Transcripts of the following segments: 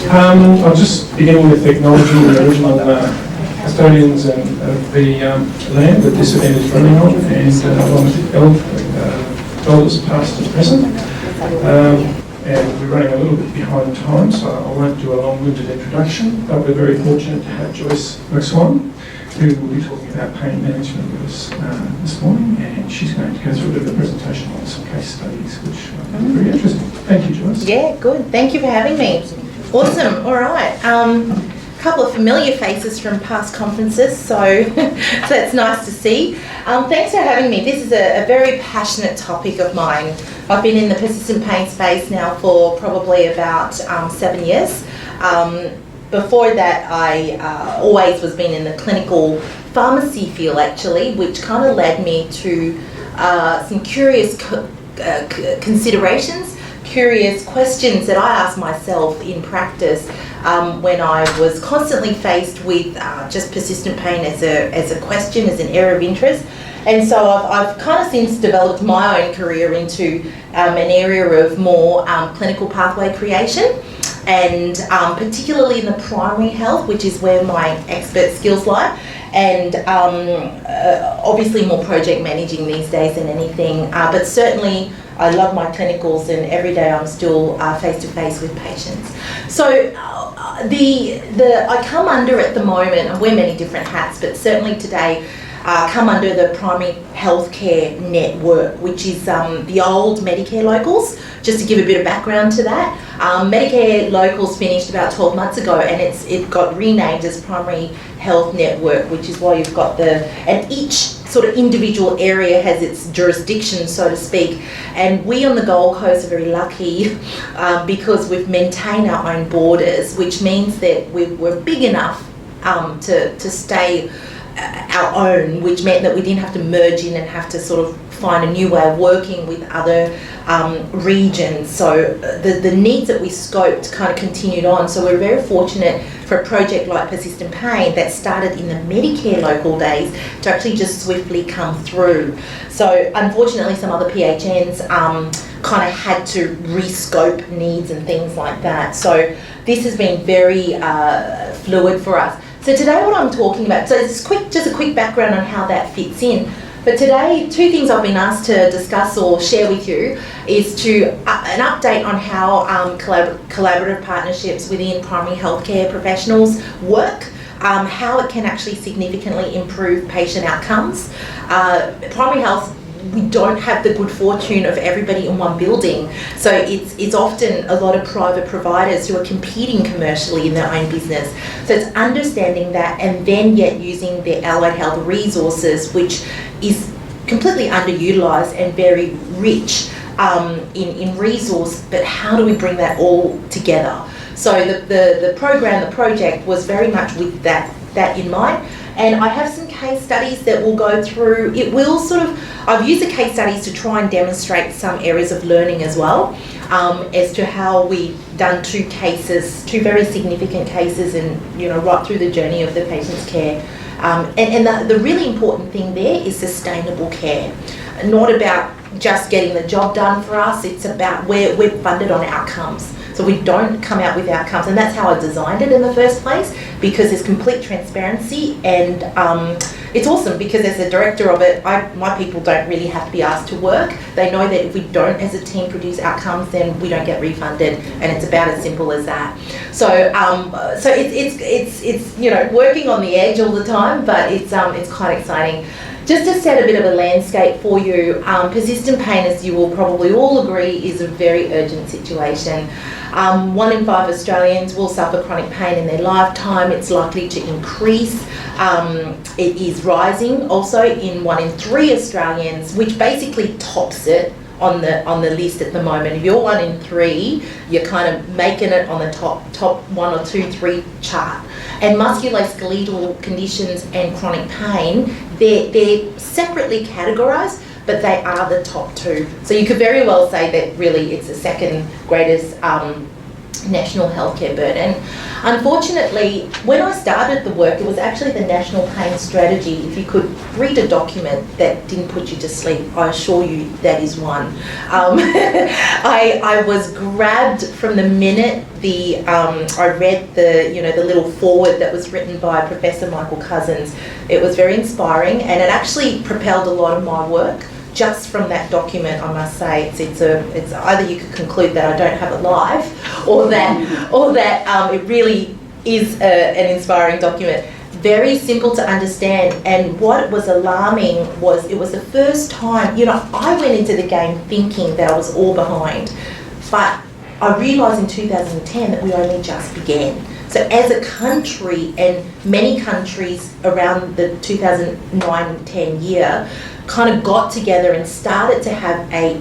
I'm just beginning with acknowledging the original custodians and the land that this event is running on, and along with the elders past and present. And we're running a little bit behind time, so I won't do a long-winded introduction, but we're very fortunate to have Joyce McSwan, who will be talking about pain management with us this morning, and she's going to go through a bit of a presentation on some case studies, which are very interesting. Thank you, Joyce. Yeah, good. Thank you for having me. Awesome. All right. A couple of familiar faces from past conferences, so that's nice to see. Thanks for having me. This is a very passionate topic of mine. I've been in the persistent pain space now for probably about 7 years. Before that, I always was been in the clinical pharmacy field, actually, which kind of led me to some curious considerations, curious questions that I asked myself in practice when I was constantly faced with just persistent pain as a question, as an area of interest. And so I've kind of since developed my own career into an area of more clinical pathway creation, and particularly in the primary health, which is where my expert skills lie, and obviously more project managing these days than anything, but certainly I love my clinicals, and every day I'm still face to face with patients. So I come under at the moment, I wear many different hats, but certainly today come under the primary healthcare network, which is the old Medicare locals. Just to give a bit of background to that, Medicare locals finished about 12 months ago, and it got renamed as Primary Health Network, which is why you've got and each sort of individual area has its jurisdiction, so to speak. And we on the Gold Coast are very lucky because we've maintained our own borders, which means that we're big enough to stay our own, which meant that we didn't have to merge in and have to sort of find a new way of working with other regions. So the needs that we scoped kind of continued on. So we're very fortunate for a project like Persistent Pain that started in the Medicare local days to actually just swiftly come through. So unfortunately some other PHNs kind of had to rescope needs and things like that. So this has been very fluid for us. So today what I'm talking about, so it's just a quick background on how that fits in. But today, two things I've been asked to discuss or share with you is an update on how collaborative partnerships within primary healthcare professionals work, how it can actually significantly improve patient outcomes. Primary health, we don't have the good fortune of everybody in one building, so it's often a lot of private providers who are competing commercially in their own business. So it's understanding that, and then yet using the allied health resources, which is completely underutilised and very rich in resource, but how do we bring that all together? So the project was very much with that in mind. And I have some case studies that will go through. It will I've used the case studies to try and demonstrate some areas of learning as well, as to how we've done two very significant cases, and right through the journey of the patient's care. And the really important thing there is sustainable care. Not about just getting the job done for us, it's about we're funded on outcomes. So we don't come out with outcomes, and that's how I designed it in the first place, because there's complete transparency, and it's awesome because as the director of it, my people don't really have to be asked to work. They know that if we don't as a team produce outcomes, then we don't get refunded, and it's about as simple as that. So it's working on the edge all the time, but it's quite exciting. Just to set a bit of a landscape for you, persistent pain, as you will probably all agree, is a very urgent situation. 1 in 5 Australians will suffer chronic pain in their lifetime. It's likely to increase. It is rising also in 1 in 3 Australians, which basically tops it on the list at the moment. If you're 1 in 3, you're kind of making it on the top 1 or 2, 3 chart. And musculoskeletal conditions and chronic pain, they're separately categorised, but they are the top 2. So you could very well say that really it's the second greatest national healthcare burden. Unfortunately, when I started the work, it was actually the National Pain Strategy. If you could read a document that didn't put you to sleep, I assure you that is one. I was grabbed from the minute I read the little foreword that was written by Professor Michael Cousins. It was very inspiring, and it actually propelled a lot of my work. Just from that document, I must say, it's either you could conclude that I don't have a life, or that it really is an inspiring document. Very simple to understand, and what was alarming was it was the first time, I went into the game thinking that I was all behind, but I realised in 2010 that we only just began. So as a country, and many countries around the 2009-10 year, kind of got together and started to have a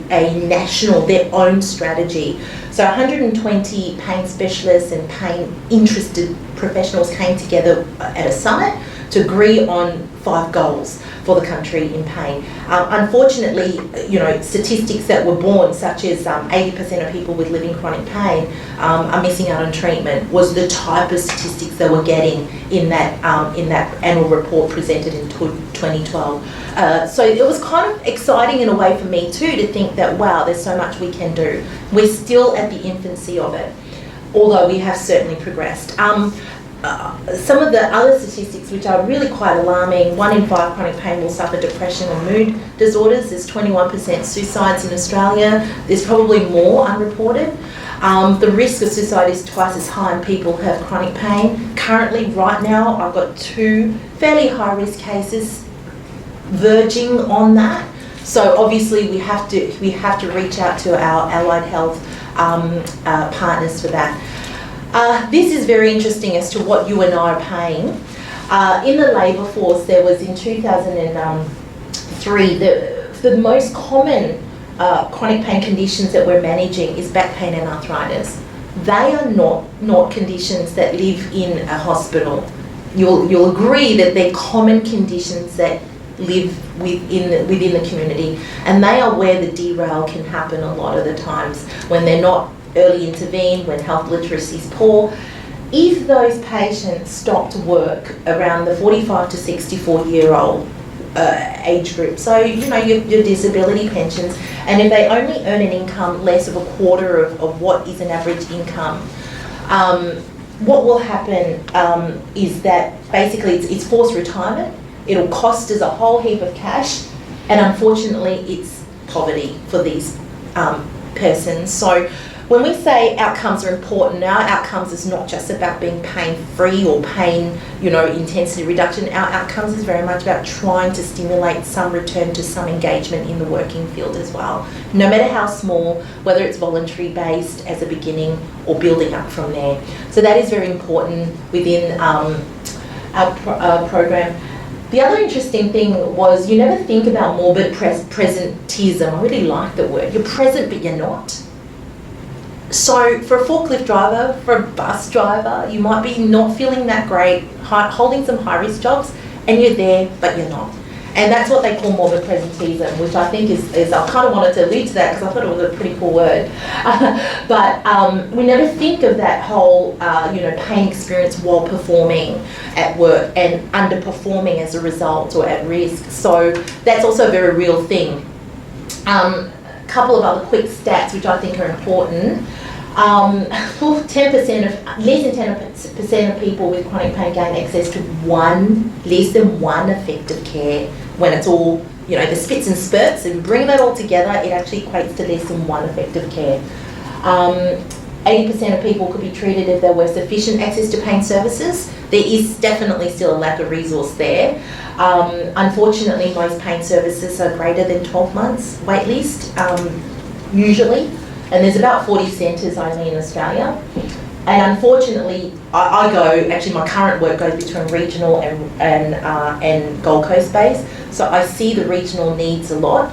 national, their own strategy. So 120 pain specialists and pain interested professionals came together at a summit to agree on 5 goals for the country in pain. Unfortunately, statistics that were born, such as 80% of people with living chronic pain are missing out on treatment, was the type of statistics they were getting in that annual report presented in 2012. So it was kind of exciting in a way for me too to think that, wow, there's so much we can do. We're still at the infancy of it, although we have certainly progressed. Some of the other statistics which are really quite alarming: 1 in 5 chronic pain will suffer depression or mood disorders. There's 21% suicides in Australia. There's probably more unreported. The risk of suicide is twice as high in people who have chronic pain. Currently, right now, I've got 2 fairly high-risk cases verging on that. So obviously we have to reach out to our allied health partners for that. This is very interesting as to what you and I are paying. In the labour force, there was in 2003, the most common chronic pain conditions that we're managing is back pain and arthritis. They are not conditions that live in a hospital. You'll agree that they're common conditions that live within the community, and they are where the derail can happen a lot of the times when they're not early intervened, when health literacy is poor. If those patients stopped work around the 45 to 64-year-old age group, so your disability pensions, and if they only earn an income less of a quarter of what is an average income, what will happen is that basically it's forced retirement. It'll cost us a whole heap of cash, and unfortunately it's poverty for these persons. So when we say outcomes are important, our outcomes is not just about being pain-free or pain, intensity reduction. Our outcomes is very much about trying to stimulate some return to some engagement in the working field as well. No matter how small, whether it's voluntary-based as a beginning or building up from there. So that is very important within our program. The other interesting thing was you never think about morbid presentism. I really like the word. You're present, but you're not. So for a forklift driver, for a bus driver, you might be not feeling that great, holding some high-risk jobs, and you're there, but you're not. And that's what they call morbid presentism, which I think is I kind of wanted to allude to that because I thought it was a pretty cool word. But we never think of that whole, pain experience while performing at work and underperforming as a result or at risk. So that's also a very real thing. Couple of other quick stats which I think are important. 10% of less than 10% of people with chronic pain gain access to less than one effective care. When it's all the spits and spurts and bring that all together, it actually equates to less than one effective care. 80% of people could be treated if there were sufficient access to pain services. There is definitely still a lack of resource there. Unfortunately, most pain services are greater than 12 months wait list, usually, and there's about 40 centres only in Australia. And unfortunately, actually my current work goes between regional and Gold Coast based, so I see the regional needs a lot.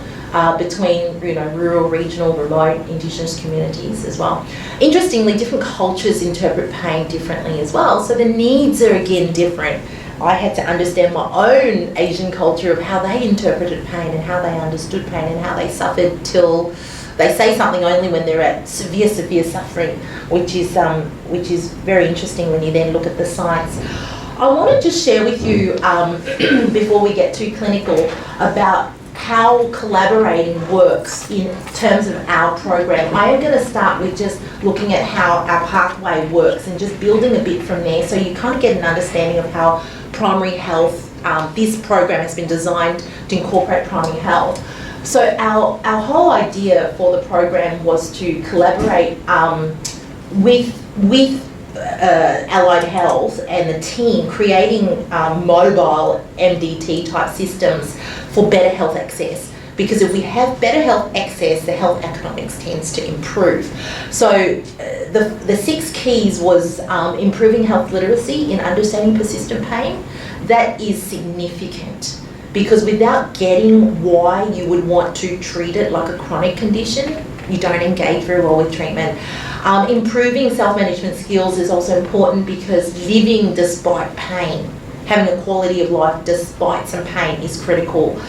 Between rural, regional, remote, Indigenous communities as well. Interestingly, different cultures interpret pain differently as well, so the needs are again different. I had to understand my own Asian culture of how they interpreted pain and how they understood pain and how they suffered till They say something only when they're at severe suffering, which is very interesting when you then look at the science. I want to just share with you, before we get too clinical, about how collaborating works in terms of our program. I am going to start with just looking at how our pathway works and just building a bit from there, so you kind of get an understanding of how primary health, this program has been designed to incorporate primary health. So our whole idea for the program was to collaborate with Allied Health and the team, creating mobile MDT type systems for better health access. Because if we have better health access, the health economics tends to improve. So the 6 keys was improving health literacy in understanding persistent pain. That is significant, because without getting why you would want to treat it like a chronic condition, you don't engage very well with treatment. Improving self-management skills is also important, because living despite pain, having a quality of life despite some pain, is critical.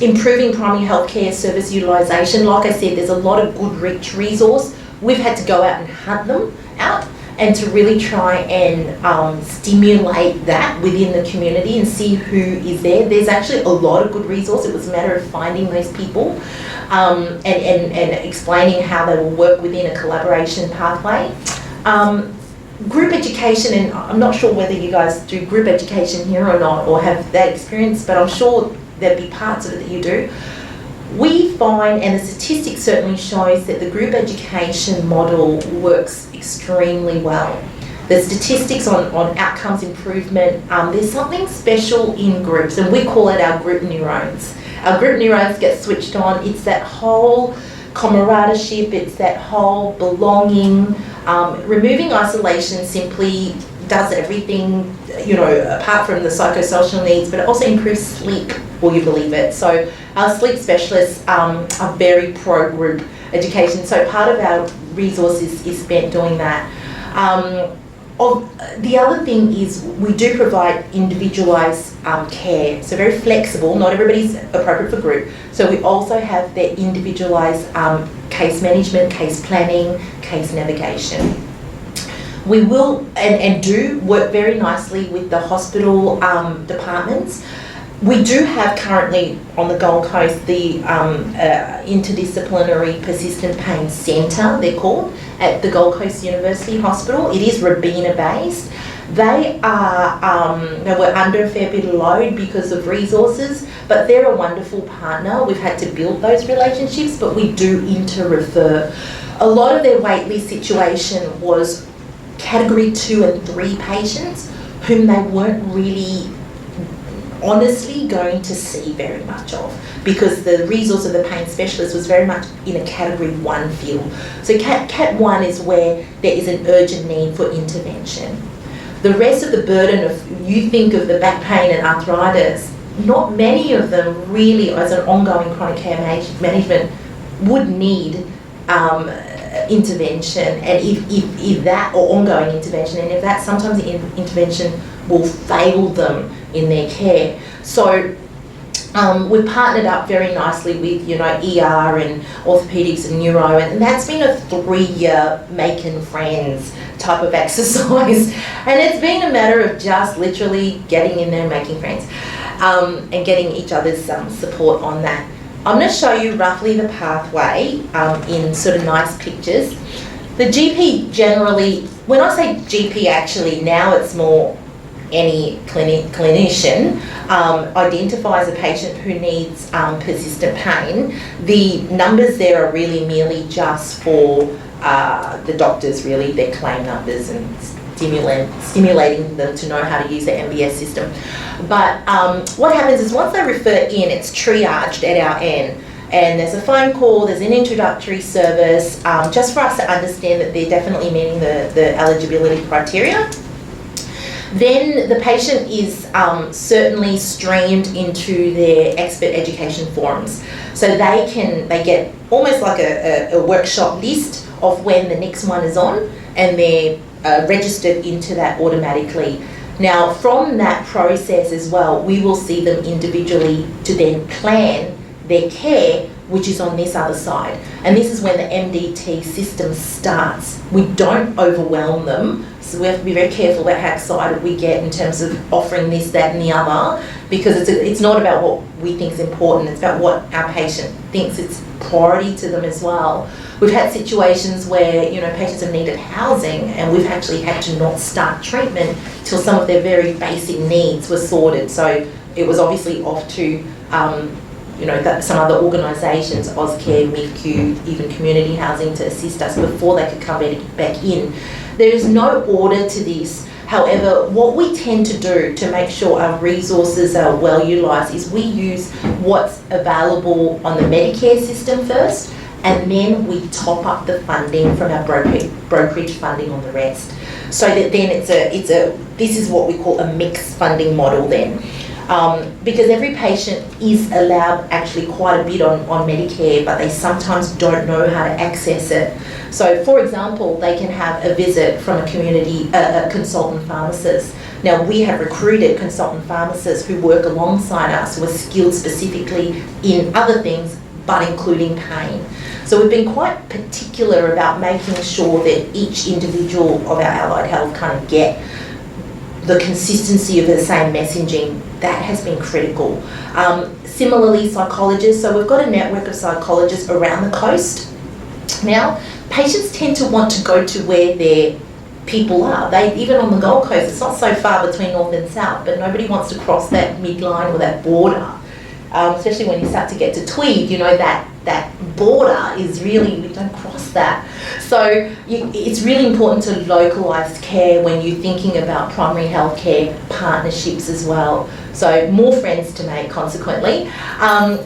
Improving primary healthcare service utilisation. Like I said, there's a lot of good rich resource. We've had to go out and hunt them out, and to really try and stimulate that within the community and see who is there. There's actually a lot of good resource. It was a matter of finding those people and explaining how they will work within a collaboration pathway. Group education, and I'm not sure whether you guys do group education here or not, or have that experience, but I'm sure there'd be parts of it that you do. We find, and the statistics certainly shows, that the group education model works extremely well. The statistics on outcomes improvement, there's something special in groups, and we call it our group neurons. Our group neurons get switched on. It's that whole camaraderie, it's that whole belonging. Removing isolation simply does everything, you know, apart from the psychosocial needs, but it also improves sleep, will you believe it? So our sleep specialists are very pro-group education, so part of our resources is spent doing that. The other thing is we do provide individualised care, so very flexible. Not everybody's appropriate for group, so we also have their individualised case management, case planning, case navigation. We will and do work very nicely with the hospital departments. We do have currently on the Gold Coast the Interdisciplinary Persistent Pain Centre, they're called, at the Gold Coast University Hospital. It is Robina based. They were under a fair bit of load because of resources, but they're a wonderful partner. We've had to build those relationships, but we do inter-refer. A lot of their waitlist situation was Category 2 and 3 patients whom they weren't really honestly going to see very much of, because the resource of the pain specialist was very much in a Category 1 field. So Cat 1 is where there is an urgent need for intervention. The rest of the burden of, you think of the back pain and arthritis, not many of them really, as an ongoing chronic care management, would need intervention, and if that, or ongoing intervention, and if that, sometimes the intervention will fail them in their care. So we've partnered up very nicely with, you know, ER and orthopedics and neuro, and that's been a 3-year making friends type of exercise, and it's been a matter of just literally getting in there and making friends and getting each other's support on that. I'm going to show you roughly the pathway in sort of nice pictures. The GP generally, when I say GP actually, now it's more any clinician, identifies a patient who needs persistent pain. The numbers there are really merely just for the doctors, really, their claim numbers, and stimulating them to know how to use the MBS system. But what happens is once they refer in, it's triaged at our end, and there's a phone call, there's an introductory service, just for us to understand that they're definitely meeting the eligibility criteria. Then the patient is certainly streamed into their expert education forums. So they get almost like a workshop list of when the next one is on, and they're registered into that automatically. Now, from that process as well, we will see them individually to then plan their care which is on this other side. And this is when the MDT system starts. We don't overwhelm them, so we have to be very careful about how excited we get in terms of offering this, that and the other, because it's not about what we think is important, it's about what our patient thinks it's priority to them as well. We've had situations where, you know, patients have needed housing and we've actually had to not start treatment till some of their very basic needs were sorted. So it was obviously off to, you know, some other organisations, Auscare, MIFQ, even community housing, to assist us before they could come back in. There is no order to this. However, what we tend to do to make sure our resources are well utilised is we use what's available on the Medicare system first, and then we top up the funding from our brokerage funding on the rest. So that then this is what we call a mixed funding model then. Because every patient is allowed actually quite a bit on Medicare, but they sometimes don't know how to access it. So for example, they can have a visit from a consultant pharmacist. Now we have recruited consultant pharmacists who work alongside us, who are skilled specifically in other things, but including pain. So we've been quite particular about making sure that each individual of our allied health kind of get the consistency of the same messaging. That has been critical. Similarly, psychologists. So we've got a network of psychologists around the coast. Now, patients tend to want to go to where their people are. Even on the Gold Coast, it's not so far between north and south, but nobody wants to cross that midline or that border. Especially when you start to get to Tweed, you know, that border is really, we don't cross that. So it's really important to localise care when you're thinking about primary health care partnerships as well. So more friends to make, consequently.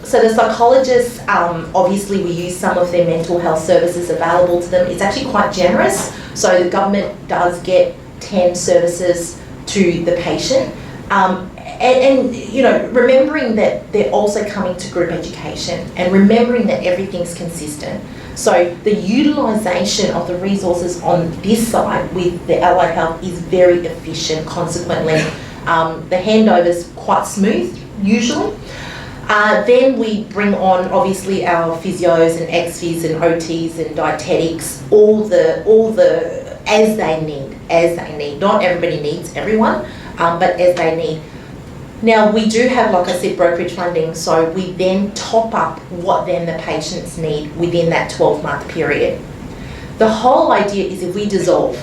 So the psychologists, obviously we use some of their mental health services available to them. It's actually quite generous. So the government does get 10 services to the patient. And you know, remembering that they're also coming to group education and remembering that everything's consistent. So the utilisation of the resources on this side with the allied health is very efficient, consequently. The handover's quite smooth, usually. Then we bring on, obviously, our physios and ex-phys and OTs and dietetics, all the as they need. Not everybody needs everyone, but as they need. Now, we do have, like I said, brokerage funding, so we then top up what then the patients need within that 12-month period. The whole idea is if we dissolve,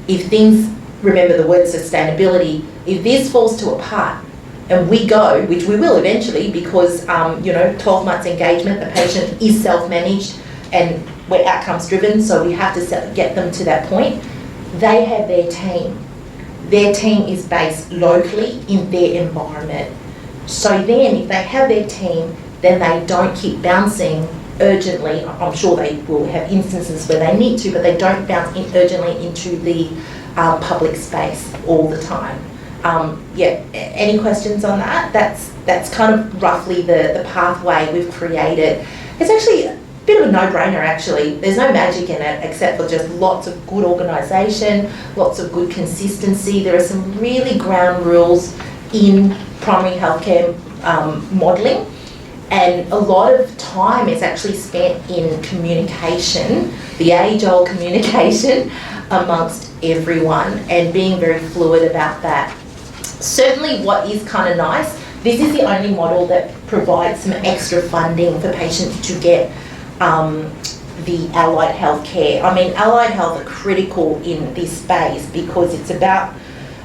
if things, remember the word sustainability, if this falls to a part and we go, which we will eventually because, you know, 12 months engagement, the patient is self-managed and we're outcomes driven, so we have to get them to that point. They have their team. Their team is based locally in their environment. So then if they have their team, then they don't keep bouncing urgently. I'm sure they will have instances where they need to, but they don't bounce in urgently into the public space all the time. Yeah, any questions on that? That's kind of roughly the pathway we've created. It's actually a bit of a no-brainer, actually. There's no magic in it except for just lots of good organisation, lots of good consistency. There are some really ground rules in primary healthcare modelling, and a lot of time is actually spent in communication, the age-old communication amongst everyone, and being very fluid about that. Certainly what is kind of nice, this is the only model that provides some extra funding for patients to get the allied health care. I mean, allied health are critical in this space because it's about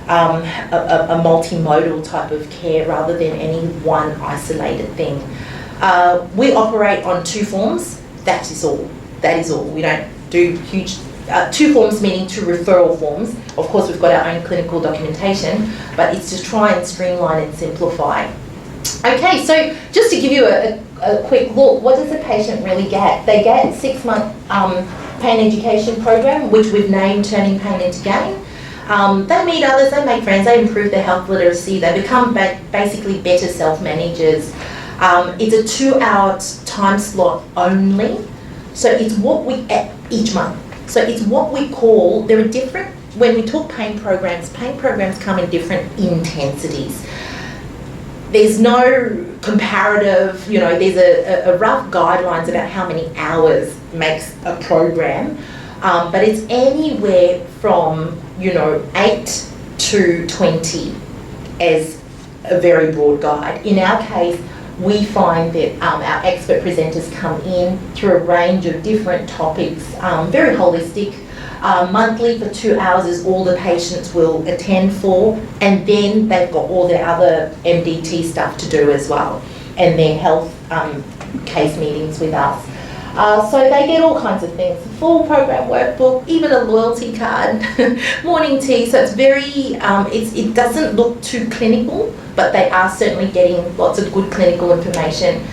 a multimodal type of care rather than any one isolated thing. We operate on 2 forms. That is all. We don't do huge, 2 forms meaning 2 referral forms. Of course, we've got our own clinical documentation, but it's to try and streamline and simplify. Okay, so just to give you a quick look, what does the patient really get? They get a 6-month pain education program, which we've named Turning Pain into Gain. They meet others, they make friends, they improve their health literacy, they become basically better self-managers. It's a 2-hour time slot only, so it's what we, each month. So it's what we call, there are different, when we talk pain programs come in different intensities. there's no comparative, there's a rough guidelines about how many hours makes a program, but it's anywhere from, 8 to 20 as a very broad guide. In our case, we find that our expert presenters come in through a range of different topics, very holistic. Monthly for 2 hours is all the patients will attend for, and then they've got all their other MDT stuff to do as well, and their health case meetings with us. So they get all kinds of things, full program workbook, even a loyalty card, morning tea. So it's very, it doesn't look too clinical, but they are certainly getting lots of good clinical information.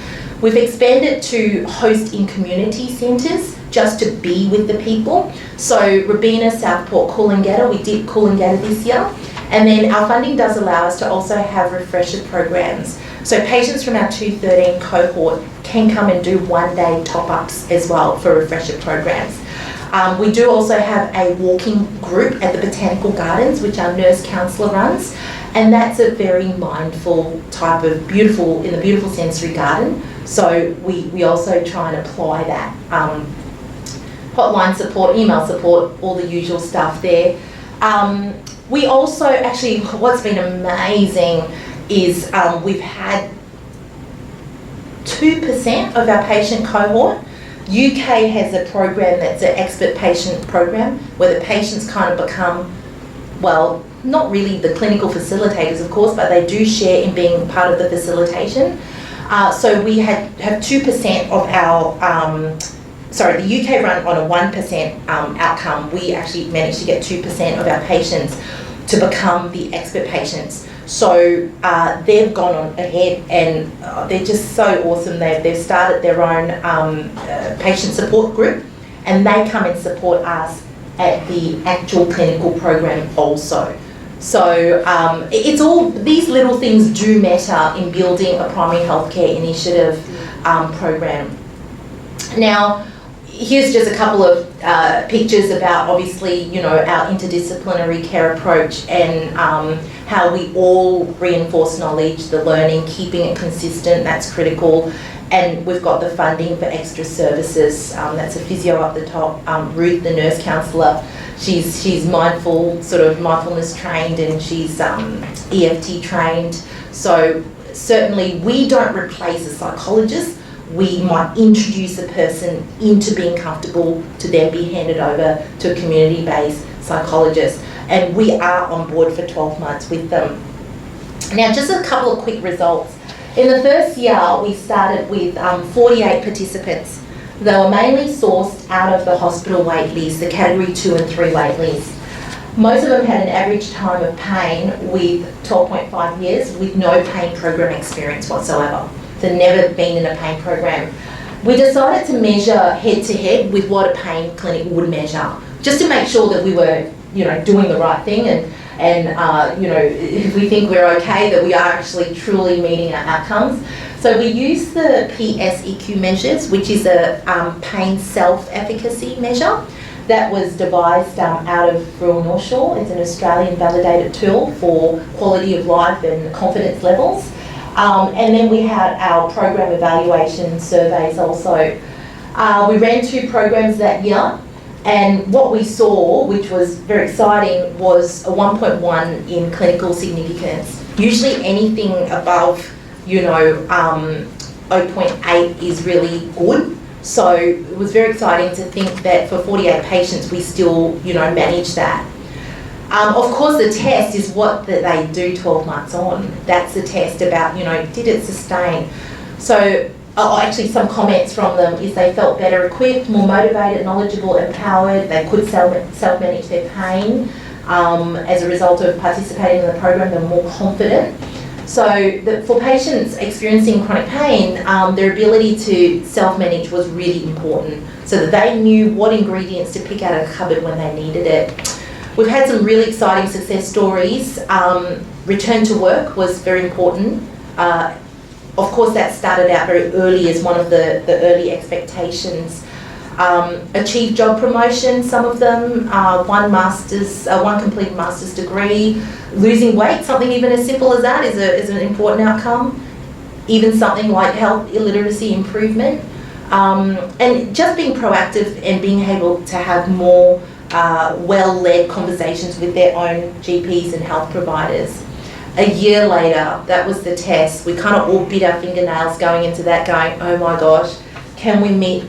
We've expanded to host in community centres just to be with the people. So Robina, Southport, Coolangatta, we did Coolangatta this year. And then our funding does allow us to also have refresher programs. So patients from our 213 cohort can come and do one-day top-ups as well for refresher programs. We do also have a walking group at the Botanical Gardens, which our nurse counsellor runs. And that's a very mindful type of beautiful, in the beautiful sensory garden. So we also try and apply that. Hotline support, email support, all the usual stuff there. We also, actually, what's been amazing is we've had 2% of our patient cohort. UK has a program that's an expert patient program where the patients kind of become, well, not really the clinical facilitators, of course, but they do share in being part of the facilitation. So we have 2% of our, the UK run on a 1% outcome. We actually managed to get 2% of our patients to become the expert patients. So they've gone on ahead and they're just so awesome. They've started their own patient support group, and they come and support us at the actual clinical program also. So it's all, these little things do matter in building a primary healthcare initiative program. Now, here's just a couple of pictures about, obviously, our interdisciplinary care approach and how we all reinforce knowledge, the learning, keeping it consistent, that's critical. And we've got the funding for extra services. That's a physio up the top. Ruth, the nurse counsellor, she's mindfulness trained, and she's EFT trained. So certainly we don't replace a psychologist. We might introduce a person into being comfortable to then be handed over to a community-based psychologist. And we are on board for 12 months with them. Now, just a couple of quick results. In the first year, we started with 48 participants. They were mainly sourced out of the hospital wait list, the category 2 and 3 wait list. Most of them had an average time of pain with 12.5 years with no pain program experience whatsoever. So never been in a pain program. We decided to measure head-to-head with what a pain clinic would measure, just to make sure that we were, doing the right thing, and if we think we're okay, that we are actually truly meeting our outcomes. So we use the PSEQ measures, which is a pain self-efficacy measure that was devised out of Rural North Shore. It's an Australian validated tool for quality of life and confidence levels. And then we had our program evaluation surveys also. We ran 2 programs that year, and what we saw, which was very exciting, was a 1.1 in clinical significance. Usually anything above, 0.8 is really good. So it was very exciting to think that for 48 patients, we still, managed that. Of course, the test is what they do 12 months on. That's the test about, did it sustain? So actually some comments from them is they felt better equipped, more motivated, knowledgeable, empowered. They could self-manage their pain. As a result of participating in the program, they're more confident. So for patients experiencing chronic pain, their ability to self-manage was really important, so that they knew what ingredients to pick out of the cupboard when they needed it. We've had some really exciting success stories. Return to work was very important. Of course, that started out very early as one of the early expectations. Achieved job promotion, some of them, one completed master's degree. Losing weight, something even as simple as that is an important outcome. Even something like health illiteracy improvement. And just being proactive and being able to have more well-led conversations with their own GPs and health providers. A year later, that was the test. We kind of all bit our fingernails going into that, going, oh my gosh, can we meet,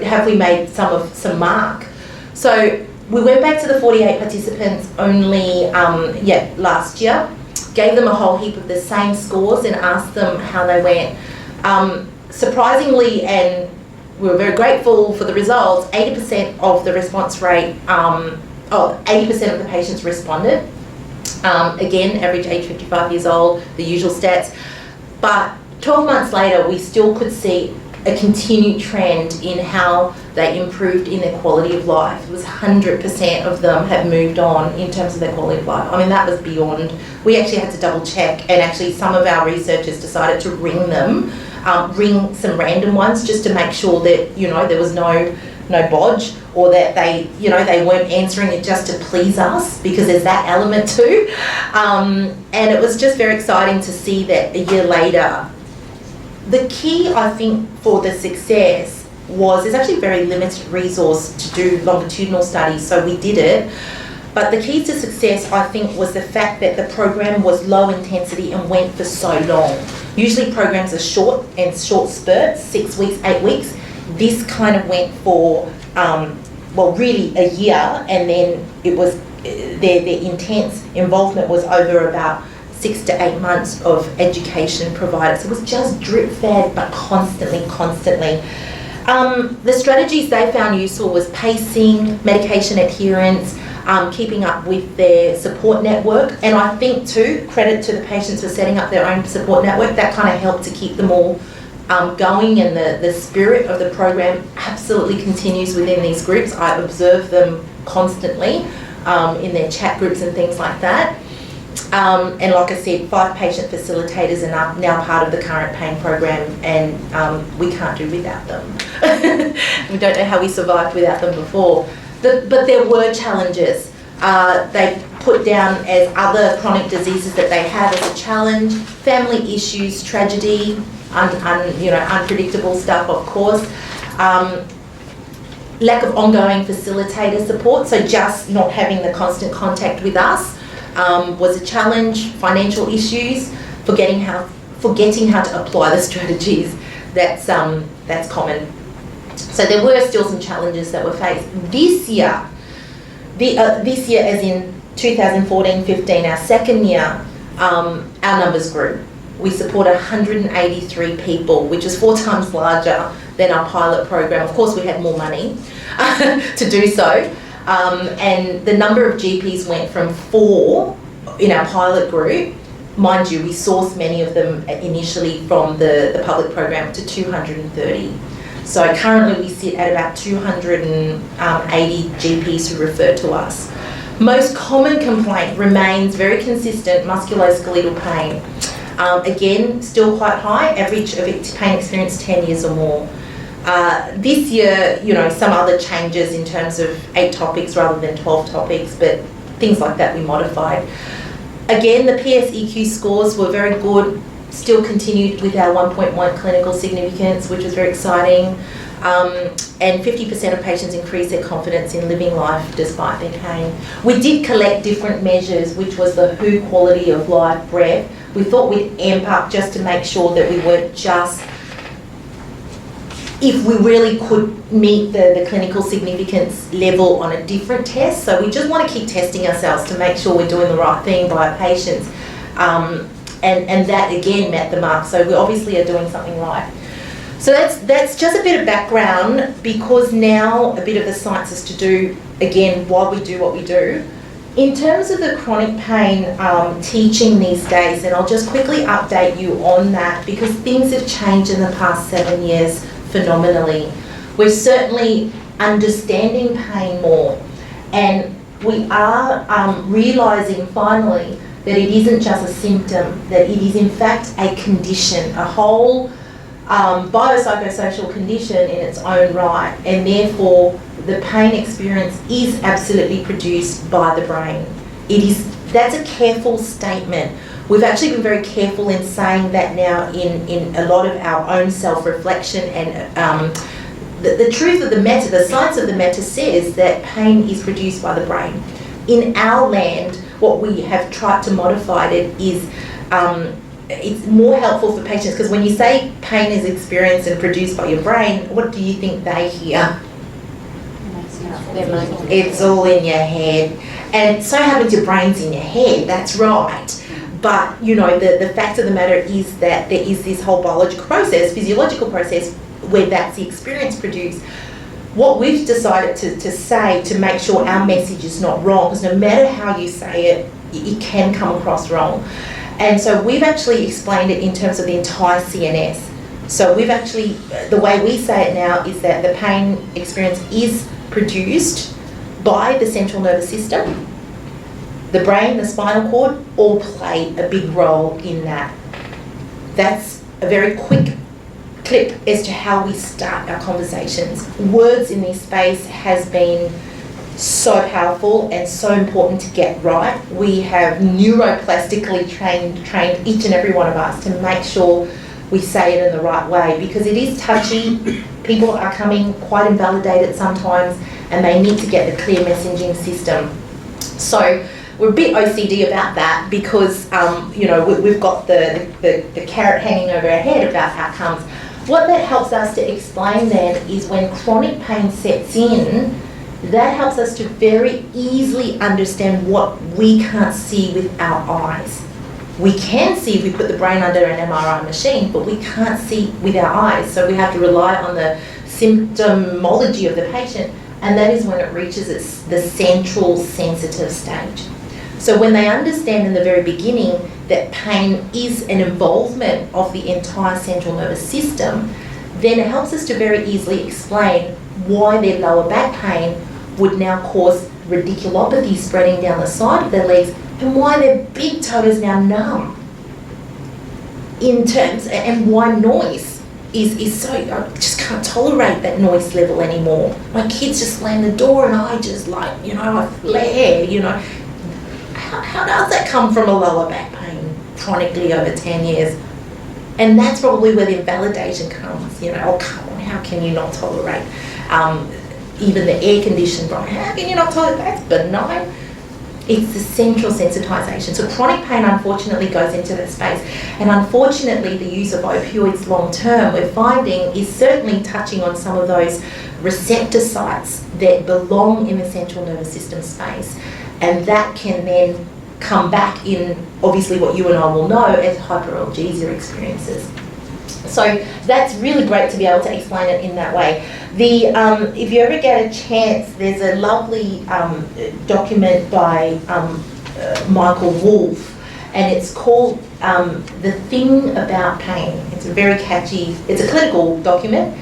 have we made some mark? So we went back to the 48 participants only, last year, gave them a whole heap of the same scores and asked them how they went. Surprisingly, and we were very grateful for the results, 80% of the response rate, 80% of the patients responded. Again, average age 55 years old, the usual stats. But 12 months later, we still could see a continued trend in how they improved in their quality of life. It was 100% of them have moved on in terms of their quality of life. I mean, that was beyond. We actually had to double check, and actually some of our researchers decided to ring them, ring some random ones just to make sure that, there was no bodge, or that they weren't answering it just to please us, because there's that element too. And it was just very exciting to see that a year later. The key, I think, for the success was there's actually very limited resource to do longitudinal studies, so we did it. But the key to success, I think, was the fact that the program was low intensity and went for so long. Usually programs are short spurts, 6 weeks, 8 weeks. This kind of went for, really a year, and then it was, their intense involvement was over about 6 to 8 months of education provided. So it was just drip fed, but constantly. The strategies they found useful was pacing, medication adherence, keeping up with their support network. And I think too, credit to the patients for setting up their own support network, that kind of helped to keep them all going, and the spirit of the program absolutely continues within these groups. I observe them constantly in their chat groups and things like that. And like I said, 5 patient facilitators are now part of the current pain program, and we can't do without them. We don't know how we survived without them before. But there were challenges. They put down as other chronic diseases that they have as a challenge, family issues, tragedy, unpredictable stuff, of course. Lack of ongoing facilitator support, so just not having the constant contact with us was a challenge. Financial issues, forgetting how to apply the strategies. That's common. So there were still some challenges that were faced. This year, as in 2014-15, our second year, our numbers grew. We support 183 people, which is 4 times larger than our pilot program. Of course, we had more money to do so. And the number of GPs went from 4 in our pilot group. Mind you, we sourced many of them initially from the public program to 230. So currently we sit at about 280 GPs who refer to us. Most common complaint remains very consistent, musculoskeletal pain. Again, still quite high, average of pain experience 10 years or more. This year, some other changes in terms of 8 topics rather than 12 topics, but things like that we modified. Again, the PSEQ scores were very good, still continued with our 1.1 clinical significance, which was very exciting. And 50% of patients increased their confidence in living life despite their pain. We did collect different measures, which was the WHO quality of life breath. We thought we'd amp up just to make sure that we weren't just, if we really could meet the clinical significance level on a different test. So we just want to keep testing ourselves to make sure we're doing the right thing by our patients. And that again met the mark. So we obviously are doing something right. So that's just a bit of background, because now a bit of the science is to do, again, why we do what we do. In terms of the chronic pain teaching these days, and I'll just quickly update you on that, because things have changed in the past 7 years phenomenally. We're certainly understanding pain more, and we are realising finally that it isn't just a symptom, that it is in fact a condition, a whole biopsychosocial condition in its own right, and therefore the pain experience is absolutely produced by the brain. That's a careful statement. We've actually been very careful in saying that now in a lot of our own self-reflection, and the truth of the matter, the science of the matter says that pain is produced by the brain. In our land, what we have tried to modify it is it's more helpful for patients, because when you say pain is experienced and produced by your brain, what do you think they hear? It's all in your head. And so happens your brain's in your head, that's right. But, you know, the fact of the matter is that there is this whole biological process, physiological process, where that's the experience produced. What we've decided to say, to make sure our message is not wrong, because no matter how you say it, it can come across wrong. And so we've actually explained it in terms of the entire CNS. So we've actually, the way we say it now is that the pain experience is produced by the central nervous system. The brain, the spinal cord, all play a big role in that. That's a very quick clip as to how we start our conversations. Words in this space has been so powerful and so important to get right. We have neuroplastically trained each and every one of us to make sure we say it in the right way, because it is touchy. People are coming quite invalidated sometimes, and they need to get the clear messaging system. So we're a bit OCD about that, because you know, we've got the carrot hanging over our head about outcomes. What that helps us to explain then is when chronic pain sets in, that helps us to very easily understand what we can't see with our eyes. We can see if we put the brain under an MRI machine, but we can't see with our eyes. So we have to rely on the symptomology of the patient, and that is when it reaches the central sensitive stage. So when they understand in the very beginning that pain is an involvement of the entire central nervous system, then it helps us to very easily explain why their lower back pain would now cause radiculopathy spreading down the side of their legs, and why their big toe is now numb. In terms, and why noise is so, I just can't tolerate that noise level anymore. My kids just slam the door and I just like, you know, I flare, you know. How does that come from a lower back pain chronically over 10 years? And that's probably where the invalidation comes, you know, oh come on, how can you not tolerate even the air-conditioned brain? How can you not tolerate that? It's benign. It's the central sensitization. So chronic pain unfortunately goes into that space. And unfortunately the use of opioids long term, we're finding, is certainly touching on some of those receptor sites that belong in the central nervous system space. And that can then come back in, obviously, what you and I will know as hyperalgesia experiences. So that's really great to be able to explain it in that way. If you ever get a chance, there's a lovely document by Michael Wolff, and it's called The Thing About Pain. It's a very catchy, it's a clinical document.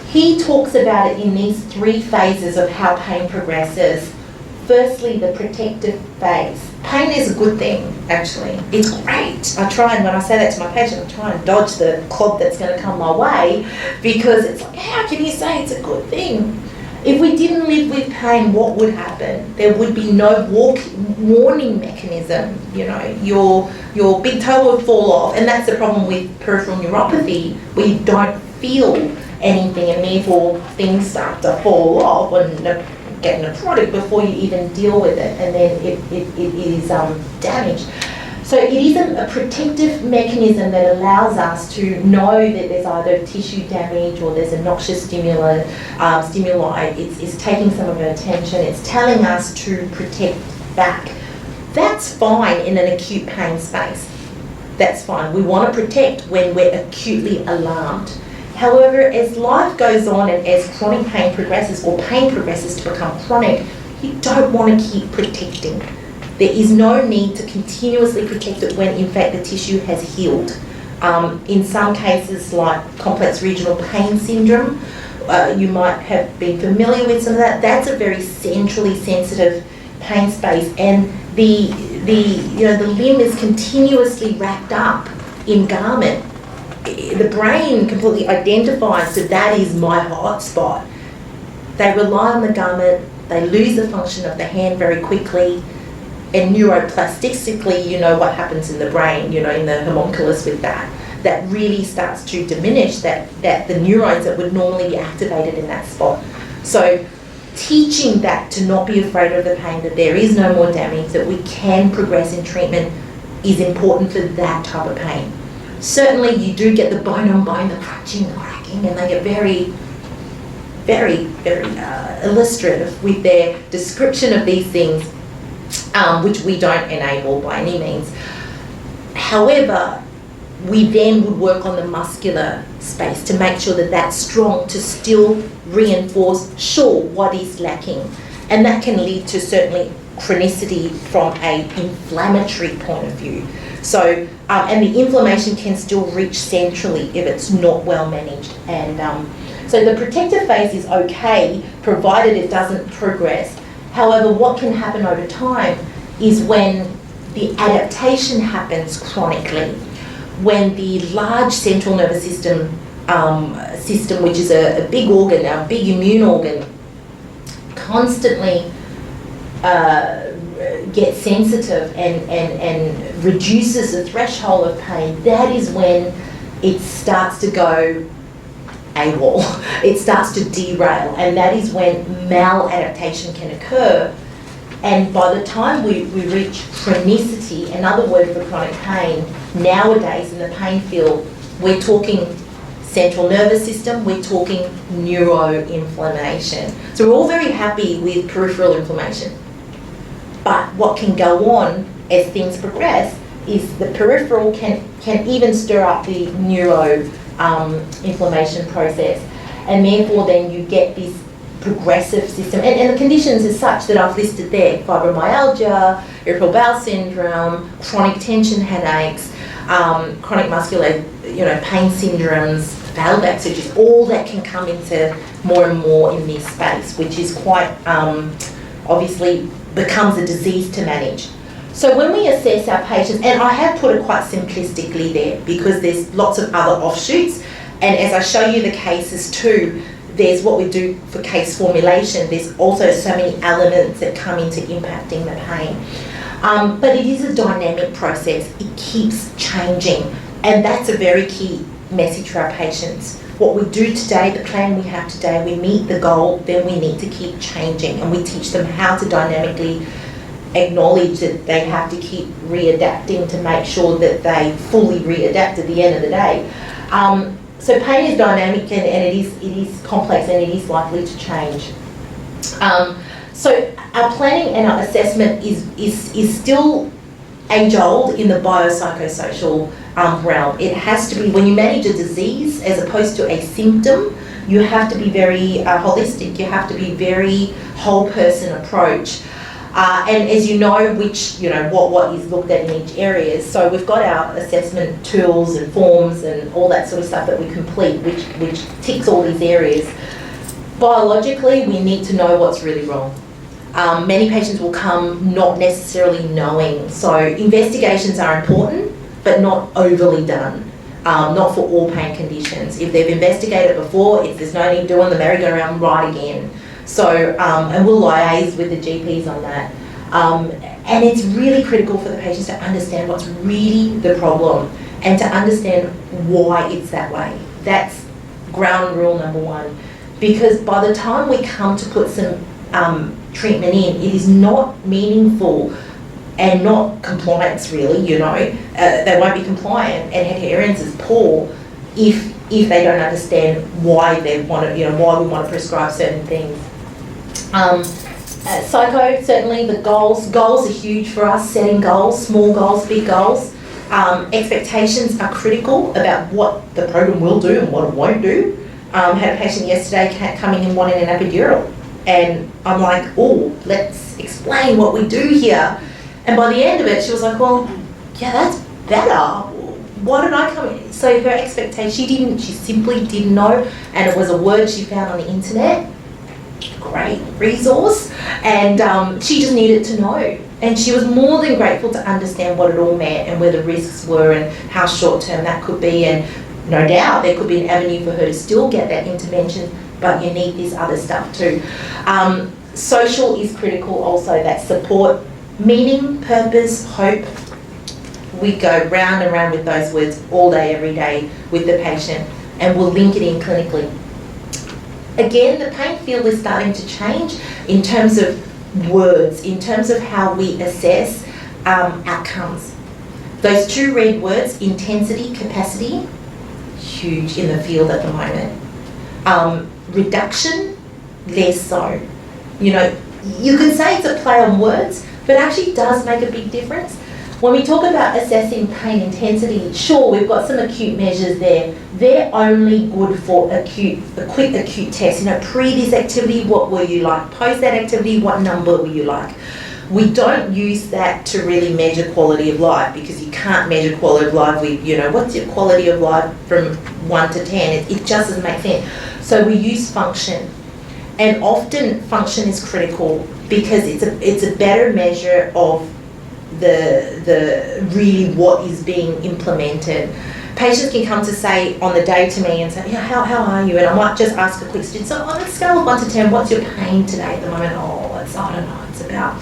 He talks about it in these 3 phases of how pain progresses. Firstly, the protective phase. Pain is a good thing, actually. It's great. I try, and when I say that to my patient, I try and dodge the clod that's going to come my way, because it's like, how can you say it's a good thing? If we didn't live with pain, what would happen? There would be no warning mechanism. You know, your big toe would fall off, and that's the problem with peripheral neuropathy, where you don't feel anything, and therefore things start to fall off and get necrotic before you even deal with it, and then it is damaged. So it is a protective mechanism that allows us to know that there's either tissue damage or there's a noxious stimuli. It's taking some of our attention. It's telling us to protect back. That's fine in an acute pain space. That's fine. We want to protect when we're acutely alarmed. However, as life goes on and as chronic pain progresses, or pain progresses to become chronic, you don't want to keep protecting. There is no need to continuously protect it when in fact the tissue has healed. In some cases, like complex regional pain syndrome, you might have been familiar with some of that. That's a very centrally sensitive pain space, and the limb is continuously wrapped up in garment. the brain completely identifies that is my hot spot. They rely on the garment, they lose the function of the hand very quickly, and neuroplastically, you know what happens in the brain, you know, in the homunculus with that. That really starts to diminish that the neurons that would normally be activated in that spot. So teaching that to not be afraid of the pain, that there is no more damage, that we can progress in treatment is important for that type of pain. Certainly you do get the bone on bone, the crunching, the cracking, and they get very, very illustrative with their description of these things, which we don't enable by any means. However, we then would work on the muscular space to make sure that that's strong, to still reinforce, sure, what is lacking. And that can lead to certainly chronicity from an inflammatory point of view. So, and the inflammation can still reach centrally if it's not well managed. And so the protective phase is okay, provided it doesn't progress. However, what can happen over time is when the adaptation happens chronically, when the large central nervous system, which is a big organ, a big immune organ, constantly gets sensitive and reduces the threshold of pain, that is when it starts to go AWOL. It starts to derail, and that is when maladaptation can occur. And by the time we reach chronicity, another word for chronic pain, nowadays in the pain field, we're talking central nervous system, we're talking neuroinflammation. So we're all very happy with peripheral inflammation. But what can go on as things progress is the peripheral can even stir up the neuro inflammation process. And therefore then you get this progressive system, and the conditions as such that I've listed there: fibromyalgia, irritable bowel syndrome, chronic tension headaches, chronic muscular, pain syndromes, failed back surgeries, all that can come into more and more in this space, which is quite obviously becomes a disease to manage. So when we assess our patients, and I have put it quite simplistically there because there's lots of other offshoots, and as I show you the cases too, there's what we do for case formulation. There's also so many elements that come into impacting the pain. But it is a dynamic process. It keeps changing. And that's a very key message for our patients. What we do today, the plan we have today, we meet the goal, then we need to keep changing. And we teach them how to dynamically acknowledge that they have to keep readapting to make sure that they fully readapt at the end of the day. So pain is dynamic, and it is complex, and it is likely to change. So our planning and our assessment is still age-old in the biopsychosocial realm. It has to be, when you manage a disease as opposed to a symptom, you have to be very holistic. You have to be very whole person approach. And as you know, what is looked at in each area. So we've got our assessment tools and forms and all that sort of stuff that we complete, which ticks all these areas. Biologically, we need to know what's really wrong. Many patients will come not necessarily knowing. So investigations are important, but not overly done. Not for all pain conditions. If they've investigated before, there's no need doing the merry-go-round right again. So, and we'll liaise with the GPs on that. And it's really critical for the patients to understand what's really the problem and to understand why it's that way. That's ground rule number one. Because by the time we come to put some treatment in, it is not meaningful and not compliance really, they won't be compliant, and adherence is poor if they don't understand why they want to, why we want to prescribe certain things. Psycho, certainly the goals are huge for us, setting goals, small goals, big goals. Expectations are critical about what the program will do and what it won't do. Had a patient yesterday coming in wanting an epidural, and I'm like, oh, let's explain what we do here. And by the end of it, she was like, well, yeah, that's better. Why did I come in? So her expectation, she simply didn't know, and it was a word she found on the internet. Great resource, and she just needed to know, and she was more than grateful to understand what it all meant and where the risks were and how short term that could be, and no doubt there could be an avenue for her to still get that intervention, but you need this other stuff too. Social is critical also, that support, meaning, purpose, hope. We go round and round with those words all day, every day with the patient, and we'll link it in clinically. Again, the pain field is starting to change in terms of words, in terms of how we assess outcomes. Those two red words, intensity, capacity, huge in the field at the moment. Reduction, less so. You know, you can say it's a play on words, but it actually does make a big difference. When we talk about assessing pain intensity, sure, we've got some acute measures there. They're only good for a quick acute test. You know, pre this activity, what were you like? Post that activity, what number were you like? We don't use that to really measure quality of life, because you can't measure quality of life with, you know, what's your quality of life from 1 to 10? It just doesn't make sense. So we use function. And often function is critical because it's a better measure of the really what is being implemented. Patients can come to say on the day to me and say, yeah, how are you? And I might just ask a quick student, so on a scale of 1 to 10, what's your pain today at the moment? Oh, it's, I don't know, it's about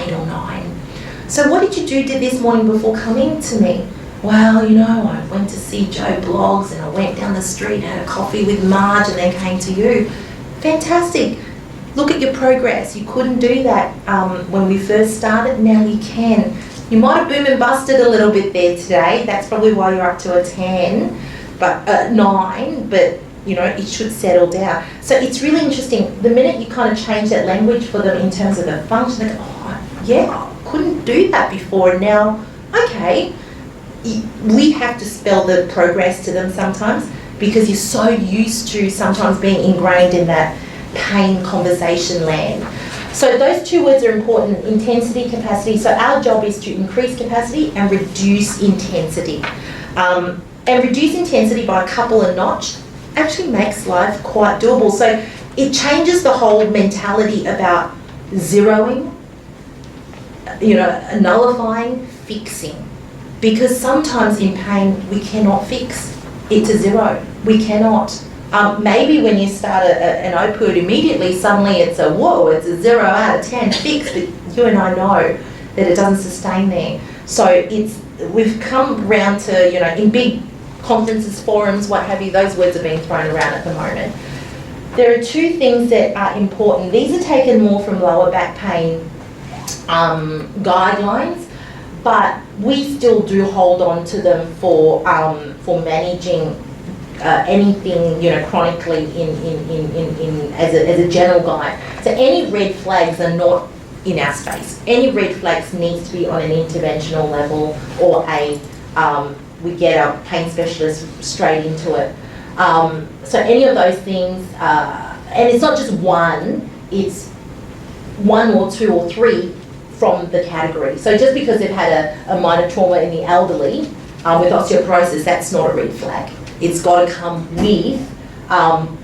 8 or 9. So what did you do this morning before coming to me? Well, you know, I went to see Joe Blogs and I went down the street, had a coffee with Marge and then came to you. Fantastic. Look at your progress. You couldn't do that when we first started. Now you can. You might have boom and busted a little bit there today. That's probably why you're up to a 10, but 9. But you know, it should settle down. So it's really interesting. The minute you kind of change that language for them in terms of the function, they go, oh yeah, I couldn't do that before. And now, okay, we have to spell the progress to them sometimes, because you're so used to sometimes being ingrained in that pain conversation land. So those two words are important, intensity, capacity. So our job is to increase capacity and reduce intensity. And reduce intensity by a couple of notch actually makes life quite doable. So it changes the whole mentality about zeroing, you know, nullifying, fixing. Because sometimes in pain we cannot fix. It's a 0. We cannot. Maybe when you start an opioid immediately, suddenly it's a whoa, it's a 0 out of 10 fix, but you and I know that it doesn't sustain there. So we've come round to, you know, in big conferences, forums, what have you, those words are being thrown around at the moment. There are two things that are important. These are taken more from lower back pain guidelines, but we still do hold on to them for managing anything, you know, chronically as a general guide. So any red flags are not in our space. Any red flags needs to be on an interventional level, or we get our pain specialist straight into it. So any of those things, and it's not just one, it's 1 or 2 or 3 from the category. So just because they've had a minor trauma in the elderly with osteoporosis, that's not a red flag. It's got to come with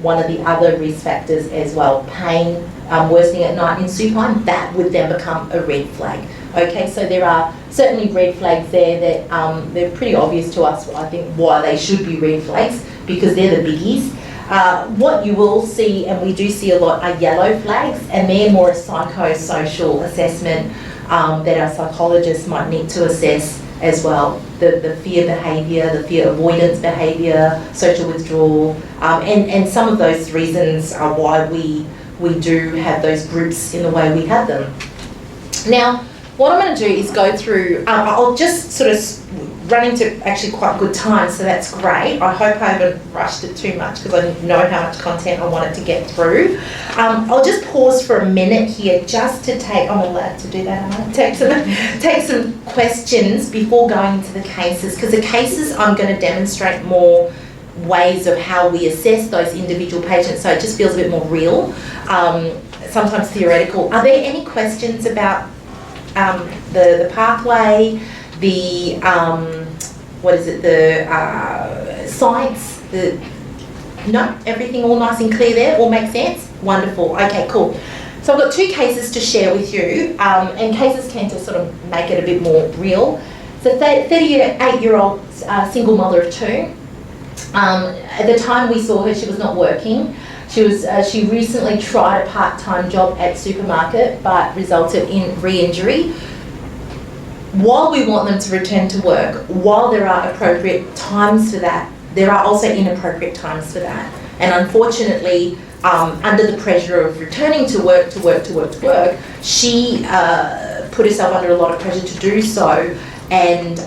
one of the other risk factors as well. Pain, worsening at night in supine, that would then become a red flag. Okay, so there are certainly red flags there that they're pretty obvious to us, I think, why they should be red flags, because they're the biggies. What you will see, and we do see a lot, are yellow flags, and they're more a psychosocial assessment that our psychologists might need to assess as well. The fear behaviour, the fear avoidance behaviour, social withdrawal, and some of those reasons are why we do have those groups in the way we have them. Now, what I'm going to do is go through, I'll just sort of run into actually quite good time, so that's great. I hope I haven't rushed it too much, because I know how much content I wanted to get through. I'll just pause for a minute here just to take, I'm allowed to do that, am I? Take some questions before going into the cases, because the cases I'm going to demonstrate more ways of how we assess those individual patients, so it just feels a bit more real, sometimes theoretical. Are there any questions about the pathway, the science, no, everything all nice and clear there, all makes sense? Wonderful, okay, cool. So I've got 2 cases to share with you, and cases tend to sort of make it a bit more real. So 38-year-old single mother of 2, At the time we saw her, she was not working. She recently tried a part-time job at supermarket, but resulted in re-injury. While we want them to return to work, while there are appropriate times for that, there are also inappropriate times for that. And unfortunately, under the pressure of returning to work, she put herself under a lot of pressure to do so, and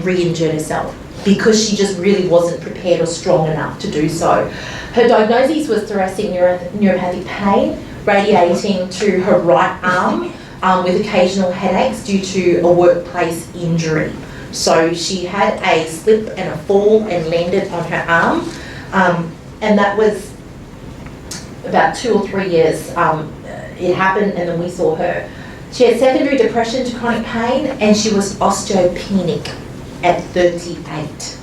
re-injured herself because she just really wasn't prepared or strong enough to do so. Her diagnosis was thoracic neuropathic pain radiating to her right arm with occasional headaches due to a workplace injury. So she had a slip and a fall and landed on her arm, and that was about 2 or 3 years it happened, and then we saw her. She had secondary depression to chronic pain, and she was osteopenic at 38.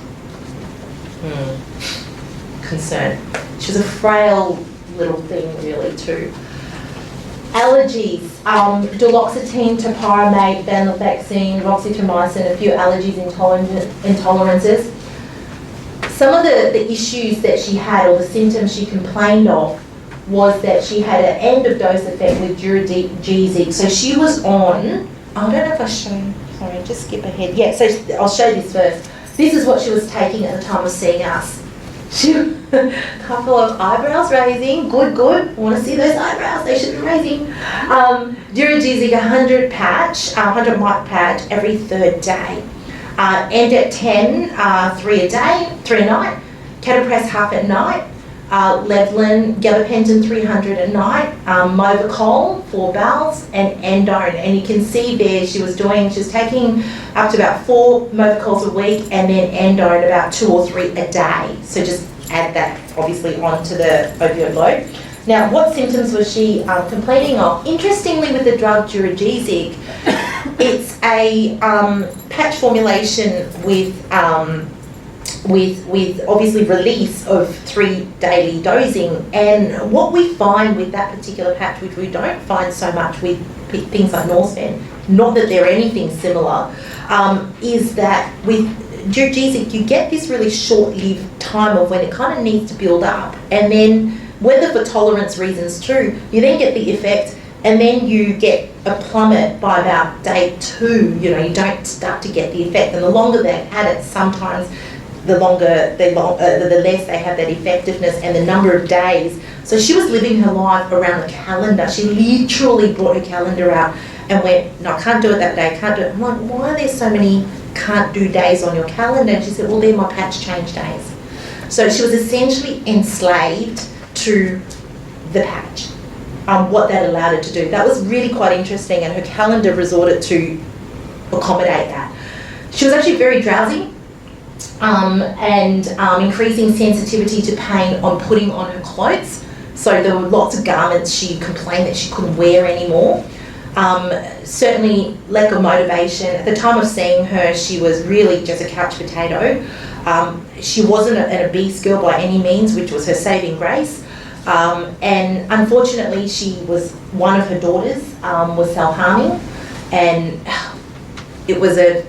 Concern. She was a frail little thing, really, too. Allergies, duloxetine, topiramate, venlafaxine, roxytomycin, a few allergies, intolerances. Some of the issues that she had, or the symptoms she complained of, was that she had an end of dose effect with Duragesic. So she was on, I don't know if I show you, sorry, just skip ahead. Yeah, so I'll show you this first. This is what she was taking at the time of seeing us. A couple of eyebrows raising, good. I want to see those eyebrows, they should be raising. Duragesic 100 mic patch every 3rd day. End at 10, 3 a day, 3 a night. Catapress half at night. Levlin, gabapentin 300 a night, Movicol 4 bowels, and Endone. And you can see there she was taking up to about 4 Movicols a week, and then Endone about 2 or 3 a day. So just add that obviously onto the opioid load. Now, what symptoms was she complaining of? Interestingly, with the drug Duragesic, it's a patch formulation with obviously release of 3 daily dosing. And what we find with that particular patch, which we don't find so much with things like Norseman, not that they're anything similar, is that with Duragesic you get this really short-lived time of when it kind of needs to build up, and then whether for tolerance reasons too, you then get the effect, and then you get a plummet by about day 2. You don't start to get the effect, and the longer they've had it, sometimes the less they have that effectiveness and the number of days. So she was living her life around the calendar. She literally brought her calendar out and went, no, I can't do it that day, can't do it. I'm like, why are there so many can't do days on your calendar? And she said, well, they're my patch change days. So she was essentially enslaved to the patch, what that allowed her to do. That was really quite interesting, and her calendar resorted to accommodate that. She was actually very drowsy, and increasing sensitivity to pain on putting on her clothes. So there were lots of garments she complained that she couldn't wear anymore. Certainly lack of motivation. At the time of seeing her, she was really just a couch potato. She wasn't an obese girl by any means, which was her saving grace. And unfortunately, one of her daughters was self-harming, and it was a,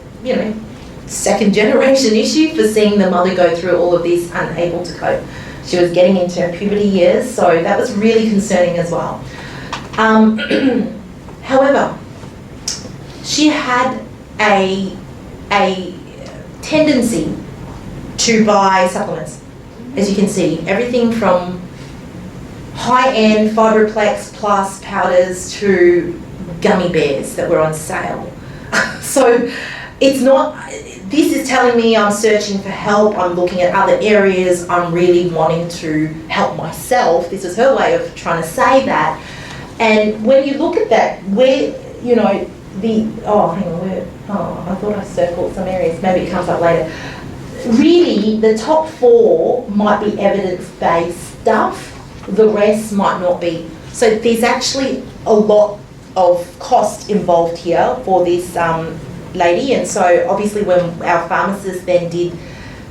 second generation issue for seeing the mother go through all of this unable to cope. She was getting into her puberty years, so that was really concerning as well. However, she had a tendency to buy supplements. As you can see, everything from high-end Fibroplex Plus powders to gummy bears that were on sale. So it's not, this is telling me I'm searching for help, I'm looking at other areas, I'm really wanting to help myself. This is her way of trying to say that. And when you look at that, where, hang on, I thought I circled some areas, maybe it comes up later. Really, the top 4 might be evidence-based stuff, the rest might not be. So there's actually a lot of cost involved here for this lady, and so obviously when our pharmacist then did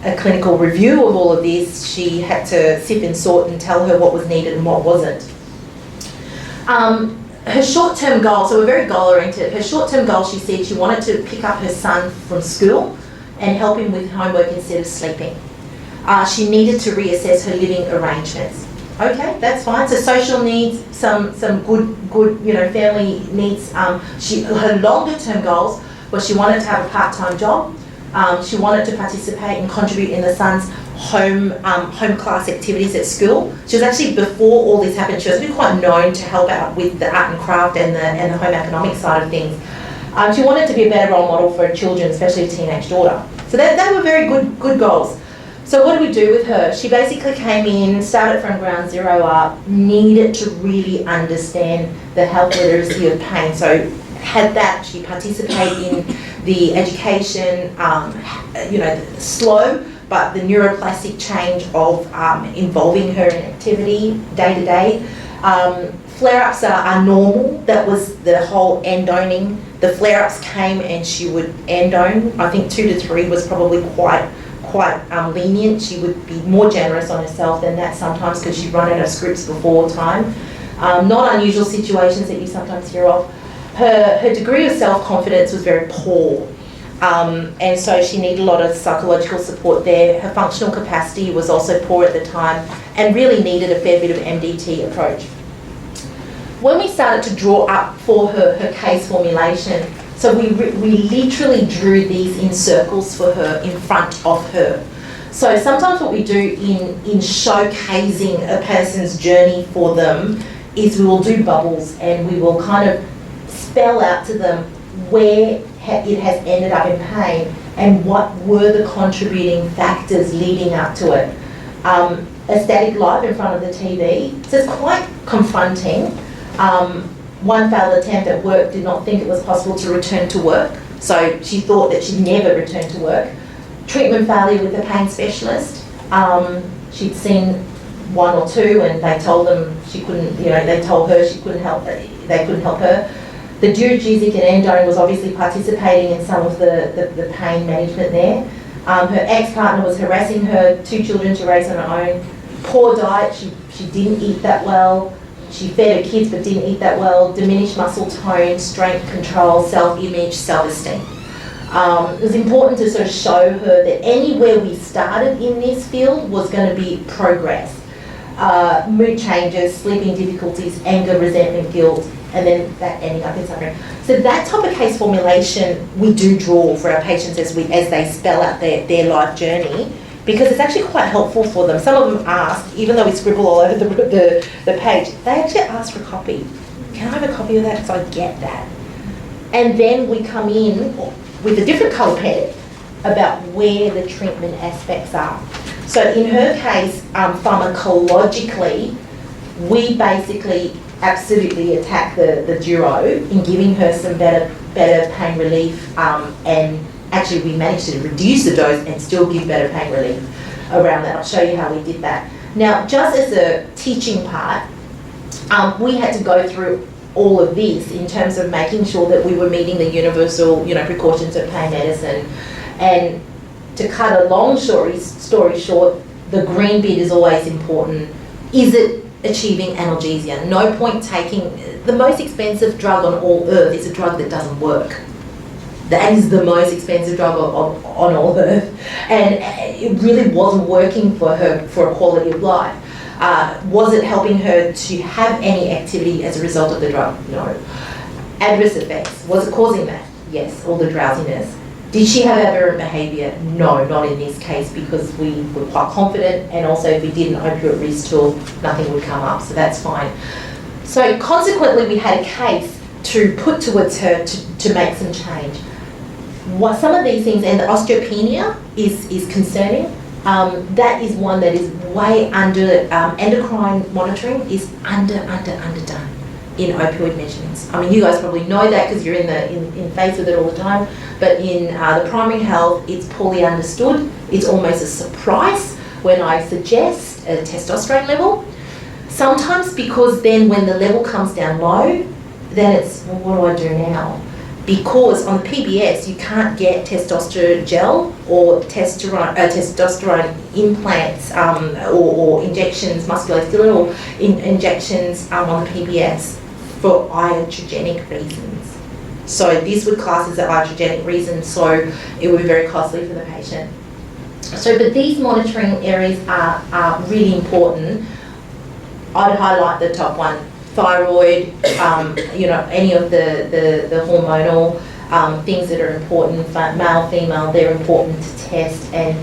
a clinical review of all of this, she had to sip and sort and tell her what was needed and what wasn't. Her short-term goal, so we're very goal-oriented, her short-term goal, she said she wanted to pick up her son from school and help him with homework instead of sleeping. She needed to reassess her living arrangements. Okay, that's fine. So social needs, some good family needs. Her longer term goals was she wanted to have a part-time job. She wanted to participate and contribute in the son's home class activities at school. She was actually, before all this happened, she was really quite known to help out with the art and craft and the home economic side of things. She wanted to be a better role model for her children, especially a teenage daughter. So they were very good goals. So what do we do with her? She basically came in, started from ground zero up, needed to really understand the health literacy of pain. So had that, she participated in the education, slow, but the neuroplastic change of involving her in activity day to day. Flare-ups are normal. That was the whole endoning. The flare-ups came and she would endone. I think 2 to 3 was probably quite lenient. She would be more generous on herself than that sometimes because she'd run out of scripts before time. Not unusual situations that you sometimes hear of. Her degree of self-confidence was very poor. And so she needed a lot of psychological support there. Her functional capacity was also poor at the time and really needed a fair bit of MDT approach. When we started to draw up for her case formulation, so we literally drew these in circles for her in front of her. So sometimes what we do in showcasing a person's journey for them is we will do bubbles and we will kind of spell out to them where it has ended up in pain and what were the contributing factors leading up to it. A static life in front of the TV, so it's quite confronting. One failed attempt at work, did not think it was possible to return to work, so she thought that she'd never return to work. Treatment failure with a pain specialist. She'd seen 1 or 2 and they told them she couldn't, they told her she couldn't help, they couldn't help her. The Duragesic and endone was obviously participating in some of the pain management there. Her ex-partner was harassing her, 2 children to raise on her own. Poor diet, she didn't eat that well. She fed her kids but didn't eat that well. Diminished muscle tone, strength control, self-image, self-esteem. It was important to sort of show her that anywhere we started in this field was going to be progress. Mood changes, sleeping difficulties, anger, resentment, guilt, and then that ending up in suffering. So that type of case formulation we do draw for our patients as they spell out their life journey, because it's actually quite helpful for them. Some of them ask, even though we scribble all over the page, they actually ask for a copy. Can I have a copy of that because I get that? And then we come in with a different colour pen about where the treatment aspects are. So in her case, pharmacologically, we basically absolutely attack the duro in giving her some better pain relief, and actually we managed to reduce the dose and still give better pain relief around that. I'll show you how we did that. Now, just as a teaching part, we had to go through all of this in terms of making sure that we were meeting the universal, precautions of pain medicine. And to cut a long story short, the green bit is always important. Is it achieving analgesia? No point taking the most expensive drug on all earth is a drug that doesn't work. That is the most expensive drug on all earth, and it really wasn't working for her for a quality of life. Was it helping her to have any activity as a result of the drug? No. Adverse effects, was it causing that? Yes, all the drowsiness. Did she have aberrant behaviour? No, not in this case, because we were quite confident, and also if we did an opioid risk tool, nothing would come up, so that's fine. So consequently, we had a case to put towards her to make some change. Some of these things, and the osteopenia is concerning. That is one that is way under, endocrine monitoring is underdone in opioid measurements. I mean, you guys probably know that because you're in face with it all the time, but in the primary health, it's poorly understood. It's almost a surprise when I suggest a testosterone level. Sometimes because then when the level comes down low, then it's, well, what do I do now? Because on the PBS, you can't get testosterone gel or testosterone implants or injections, musculoskeletal or injections on the PBS for iatrogenic reasons. So this would class as an iatrogenic reason, so it would be very costly for the patient. So, but these monitoring areas are really important. I'd highlight the top one: thyroid, any of the hormonal things that are important, male, female, they're important to test, and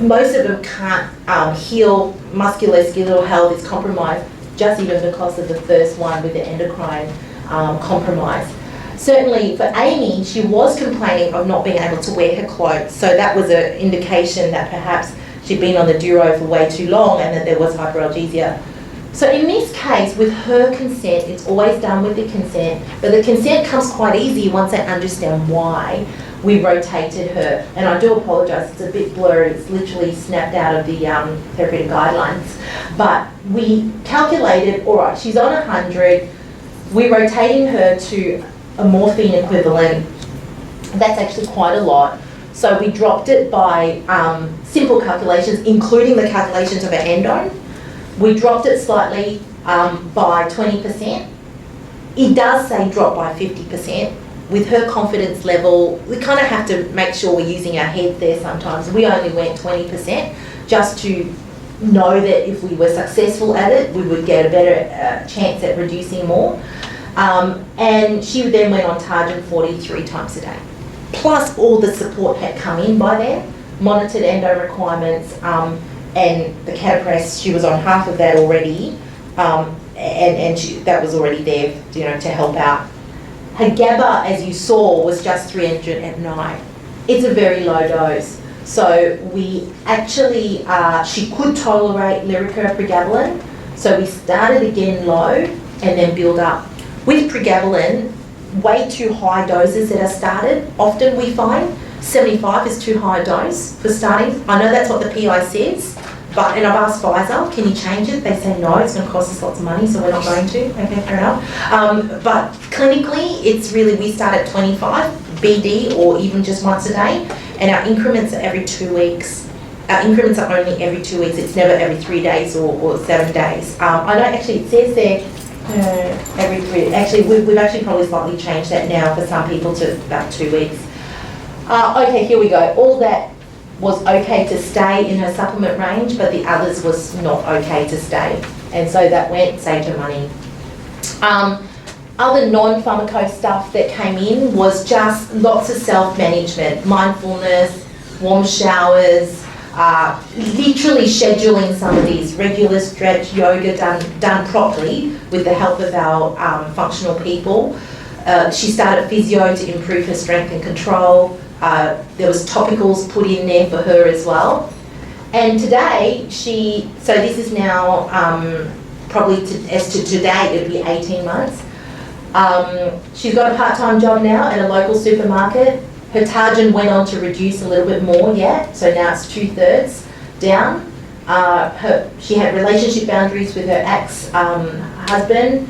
most of them can't heal. Musculoskeletal health is compromised just even because of the first one with the endocrine compromise. Certainly for Amy, she was complaining of not being able to wear her clothes, so that was an indication that perhaps she'd been on the Duro for way too long and that there was hyperalgesia. So in this case, with her consent, it's always done with the consent, but the consent comes quite easy once they understand why we rotated her. And I do apologise, it's a bit blurry, it's literally snapped out of the therapeutic guidelines. But we calculated, all right, she's on 100, we're rotating her to a morphine equivalent. That's actually quite a lot. So we dropped it by simple calculations, including the calculations of her endo. We dropped it slightly by 20%. It does say drop by 50%. With her confidence level, we kind of have to make sure we're using our heads there sometimes. We only went 20% just to know that if we were successful at it, we would get a better chance at reducing more. And she then went on Targin 43 times a day. Plus all the support had come in by then, monitored endo requirements, and the catapress, she was on half of that already, that was already there, to help out. Her GABA, as you saw, was just 300 at night. It's a very low dose. So we actually, she could tolerate Lyrica pregabalin, so we started again low and then build up. With pregabalin, way too high doses that are started, often we find 75 is too high a dose for starting. I know that's what the PI says, and I've asked Pfizer, can you change it? They say no, it's going to cost us lots of money, so we're not going to. Okay, fair enough. But clinically, it's really, we start at 25 BD or even just once a day, and our increments are every 2 weeks. Our increments are only every 2 weeks. It's never every 3 days or 7 days. I know actually it says there every 3. Actually, we've actually probably slightly changed that now for some people to about 2 weeks. Okay, here we go. All that was okay to stay in her supplement range, but the others was not okay to stay. And so that saved her money. Other non-pharmaco stuff that came in was just lots of self-management, mindfulness, warm showers, literally scheduling some of these, regular stretch, yoga done properly with the help of our functional people. She started physio to improve her strength and control. There was topicals put in there for her as well. And today, so this is now probably as to today, it'll be 18 months. She's got a part-time job now at a local supermarket. Her Targin went on to reduce a little bit more yet, so now it's 2/3 down. She had relationship boundaries with her ex-husband,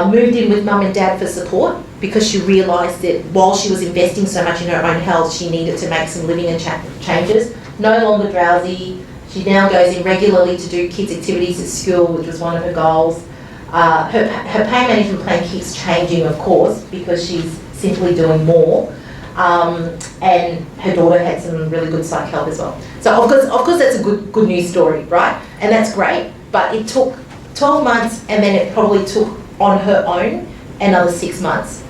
moved in with mum and dad for support because she realised that while she was investing so much in her own health, she needed to make some living changes. No longer drowsy. She now goes in regularly to do kids' activities at school, which was one of her goals. Her pain management plan keeps changing, of course, because she's simply doing more. And her daughter had some really good psych help as well. So of course that's a good news story, right? And that's great, but it took 12 months, and then it probably took on her own another 6 months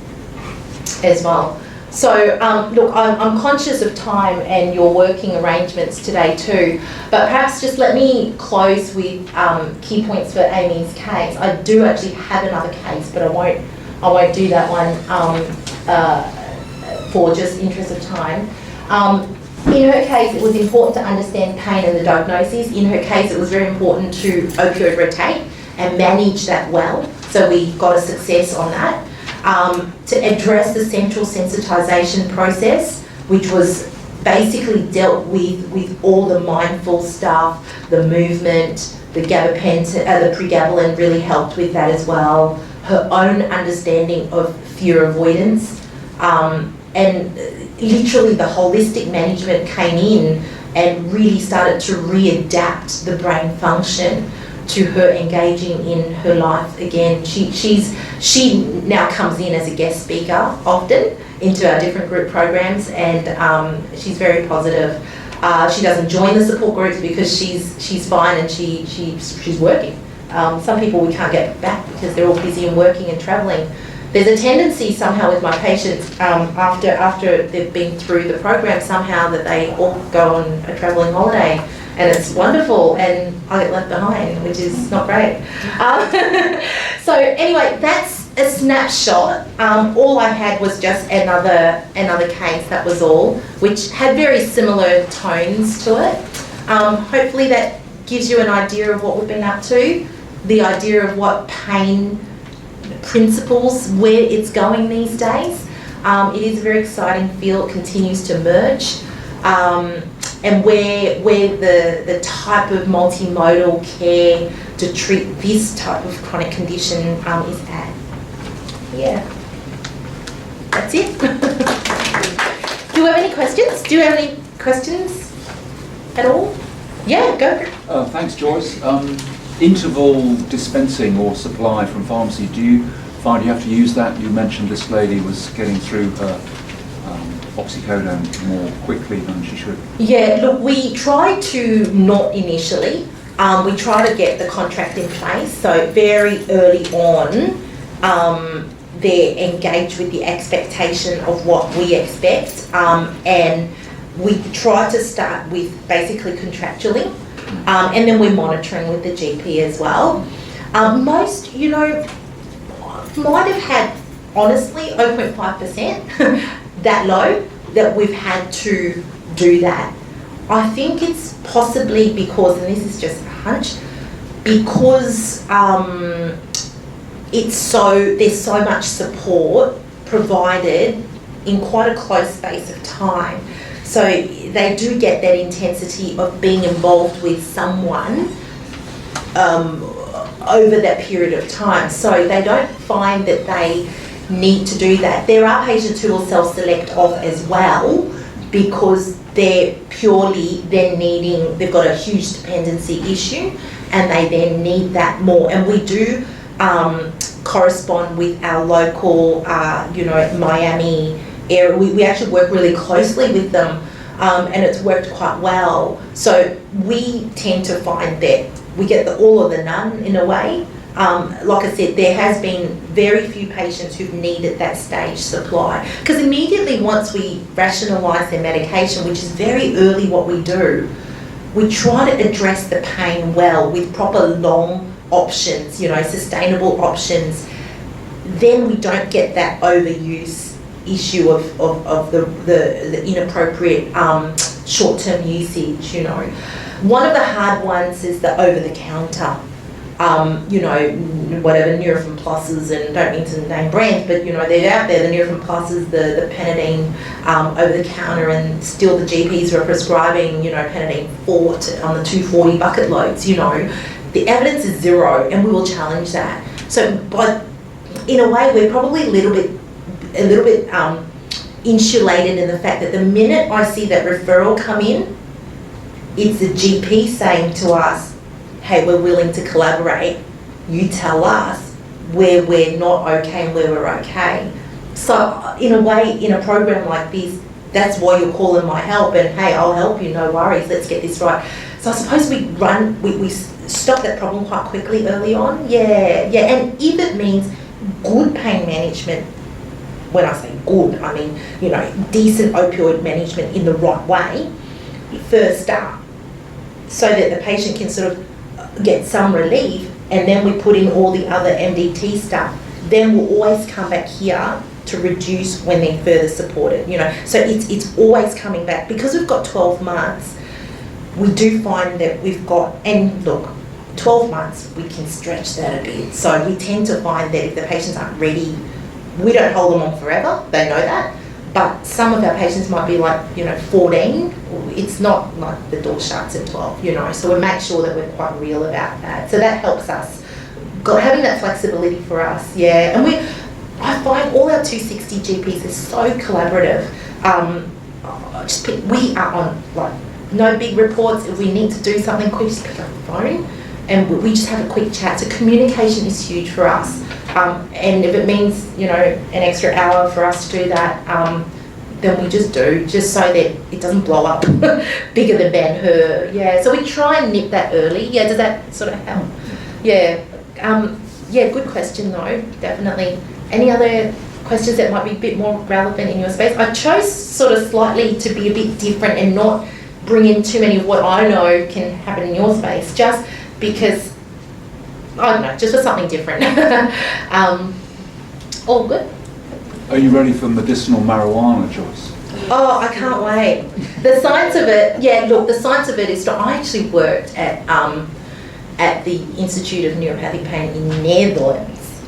as well. So look, I'm conscious of time and your working arrangements today too, but perhaps just let me close with key points for Amy's case. I do actually have another case, but I won't do that one for just interest of time. In her case, it was important to understand pain and the diagnosis. In her case, it was very important to opioid rotate and manage that well. So we got a success on that. To address the central sensitization process, which was basically dealt with all the mindful stuff, the movement, the the pregabalin really helped with that as well. Her own understanding of fear avoidance, and literally the holistic management came in and really started to readapt the brain function to her engaging in her life again. She now comes in as a guest speaker often into our different group programs, and she's very positive. She doesn't join the support groups because she's fine and she's working. Some people we can't get back because they're all busy and working and travelling. There's a tendency somehow with my patients after they've been through the program somehow that they all go on a travelling holiday, and it's wonderful, and I get left behind, which is not great. So anyway, that's a snapshot. All I had was just another case, that was all, which had very similar tones to it. Hopefully that gives you an idea of what we've been up to, the idea of what pain principles, where it's going these days. It is a very exciting field, continues to merge, and where the type of multimodal care to treat this type of chronic condition is at. Yeah, that's it. Do you have any questions? Do you have any questions at all? Yeah, go. Thanks, Joyce. Interval dispensing or supply from pharmacy, do you find you have to use that? You mentioned this lady was getting through her oxycodone more quickly than she should. Yeah, look, we try to not initially. We try to get the contract in place, so very early on they're engaged with the expectation of what we expect, and we try to start with basically contractually. And then we're monitoring with the GP as well. Most, might have had, honestly, 0.5% that low that we've had to do that. I think it's possibly because, and this is just a hunch, because there's so much support provided in quite a close space of time. So they do get that intensity of being involved with someone over that period of time. So they don't find that they need to do that. There are patients who will self-select off as well because they've got a huge dependency issue and they then need that more. And we do correspond with our local, Miami area. We actually work really closely with them, and it's worked quite well. So we tend to find that we get the all or the none in a way. Like I said, there has been very few patients who've needed that stage supply, because immediately once we rationalise their medication, which is very early what we do, we try to address the pain well with proper long options, sustainable options. Then we don't get that overuse issue of the inappropriate short-term usage. One of the hard ones is the over-the-counter, whatever Nurofen Pluses, and don't mean to name brands, but they're out there, the Nurofen Pluses, the Panadine over-the-counter, and still the GPs are prescribing, Panadine 4 on the 240 bucket loads. The evidence is zero, and we will challenge that. So, but in a way, we're probably a little bit insulated in the fact that the minute I see that referral come in, it's the GP saying to us, hey, we're willing to collaborate. You tell us where we're not okay and where we're okay. So in a way, in a program like this, that's why you're calling my help, and hey, I'll help you, no worries, let's get this right. So I suppose we stop that problem quite quickly early on. Yeah, and if it means good pain management, when I say good, I mean, decent opioid management in the right way, first up, so that the patient can sort of get some relief, and then we put in all the other MDT stuff, then we'll always come back here to reduce when they're further supported, So it's always coming back. Because we've got 12 months, we do find that we've got, and look, 12 months, we can stretch that a bit. So we tend to find that if the patients aren't ready, we don't hold them on forever, they know that. But some of our patients might be like, 14. It's not like the door shuts at 12, So we make sure that we're quite real about that. So that helps us, having that flexibility for us, yeah. And I find all our 260 GPs are so collaborative. We are on, no big reports. If we need to do something quick, just pick up the phone and we just have a quick chat. So communication is huge for us. And if it means, an extra hour for us to do that, than we just do, just so that it doesn't blow up bigger than Ben-Hur. Yeah, so we try and nip that early. Yeah, does that sort of help? Yeah. Yeah, good question though, definitely. Any other questions that might be a bit more relevant in your space? I chose sort of slightly to be a bit different and not bring in too many of what I know can happen in your space, just because, I don't know, just for something different. All good. Are you ready for medicinal marijuana, Joyce? Oh, I can't wait. The science of it, yeah, look, the science of it is, I actually worked at the Institute of Neuropathic Pain in Netherlands,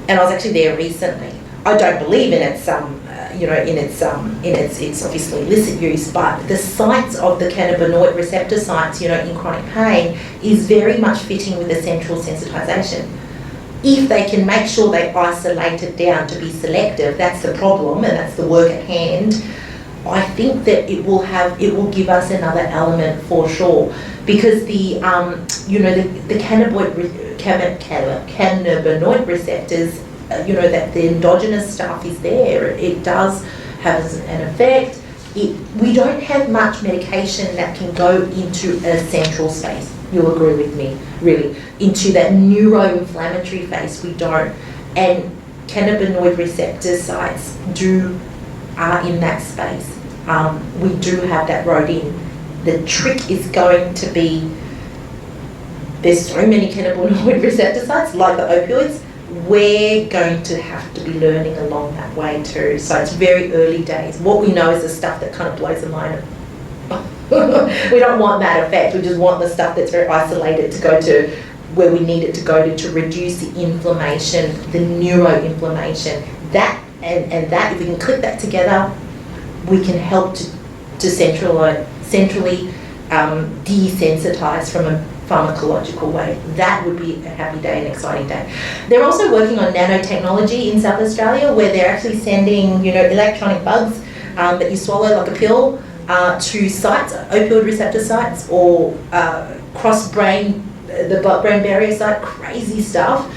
and I was actually there recently. I don't believe in its, it's obviously illicit use, but the science of the cannabinoid receptor science, in chronic pain, is very much fitting with the central sensitization. If they can make sure they isolate it down to be selective, that's the problem, and that's the work at hand. I think that it will give us another element for sure, because the cannabinoid receptors, that the endogenous stuff is there. It does have an effect. We don't have much medication that can go into a central space. You'll agree with me, really. Into that neuroinflammatory phase, we don't. And cannabinoid receptor sites are in that space. We do have that road in. The trick is going to be, there's so many cannabinoid receptor sites, like the opioids, we're going to have to be learning along that way too. So it's very early days. What we know is the stuff that kind of blows the mind. We don't want that effect. We just want the stuff that's very isolated to go to where we need it to go to reduce the inflammation, the neuroinflammation. That and that, if we can clip that together, we can help to centrally desensitize from a pharmacological way. That would be a happy day, an exciting day. They're also working on nanotechnology in South Australia, where they're actually sending, electronic bugs that you swallow like a pill to sites, opioid receptor sites, or the blood-brain barrier site. Crazy stuff.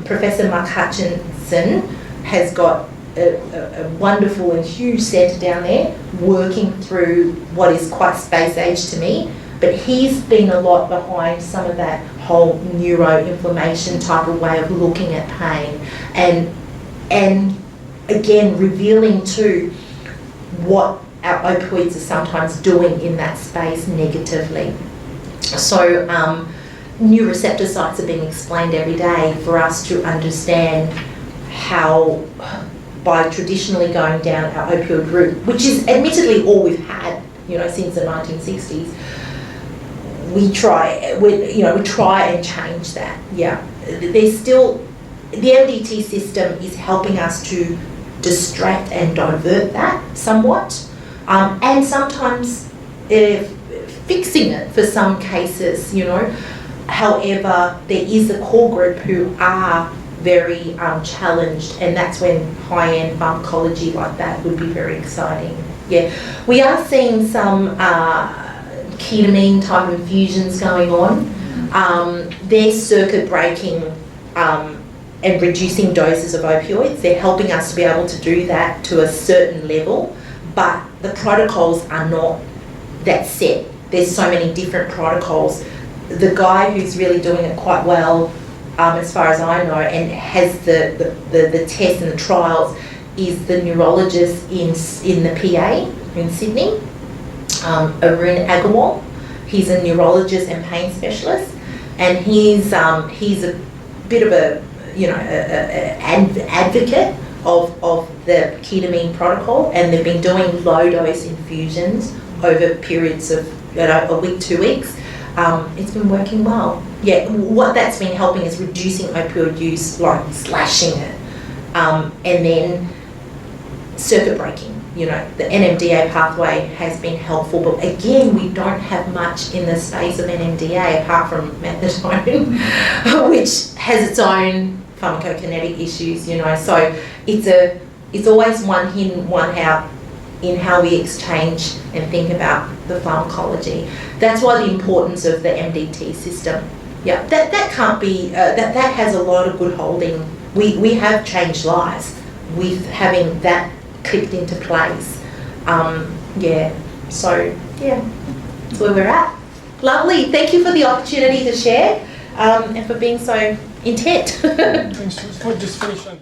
Professor Mark Hutchinson has got a wonderful and huge centre down there working through what is quite space age to me, but he's been a lot behind some of that whole neuroinflammation type of way of looking at pain, and again revealing too what our opioids are sometimes doing in that space negatively. So new receptor sites are being explained every day for us to understand how, by traditionally going down our opioid route, which is admittedly all we've had, since the 1960s, we try and change that. Yeah, there's still, the MDT system is helping us to distract and divert that somewhat, and sometimes fixing it for some cases, However, there is a core group who are very challenged, and that's when high-end pharmacology like that would be very exciting. Yeah, we are seeing some ketamine type infusions going on. They're circuit breaking and reducing doses of opioids. They're helping us to be able to do that to a certain level, but the protocols are not that set. There's so many different protocols. The guy who's really doing it quite well, as far as I know, and has the tests and the trials, is the neurologist in the PA in Sydney, Arun Agarwal. He's a neurologist and pain specialist, and he's a bit of a advocate of the ketamine protocol, and they've been doing low dose infusions over periods of a week, 2 weeks. It's been working well. Yeah, what that's been helping is reducing opioid use, like slashing it, and then circuit breaking. The NMDA pathway has been helpful, but again, we don't have much in the space of NMDA apart from methadone, which has its own pharmacokinetic issues. So it's always one in, one out in how we exchange and think about the pharmacology. That's why the importance of the MDT system. Yeah, that can't be, that has a lot of good holding. We have changed lives with having that clicked into place. Yeah, so yeah, that's where we're at. Lovely. Thank you for the opportunity to share and for being so intent. Thanks, Joyce. Can we just finish on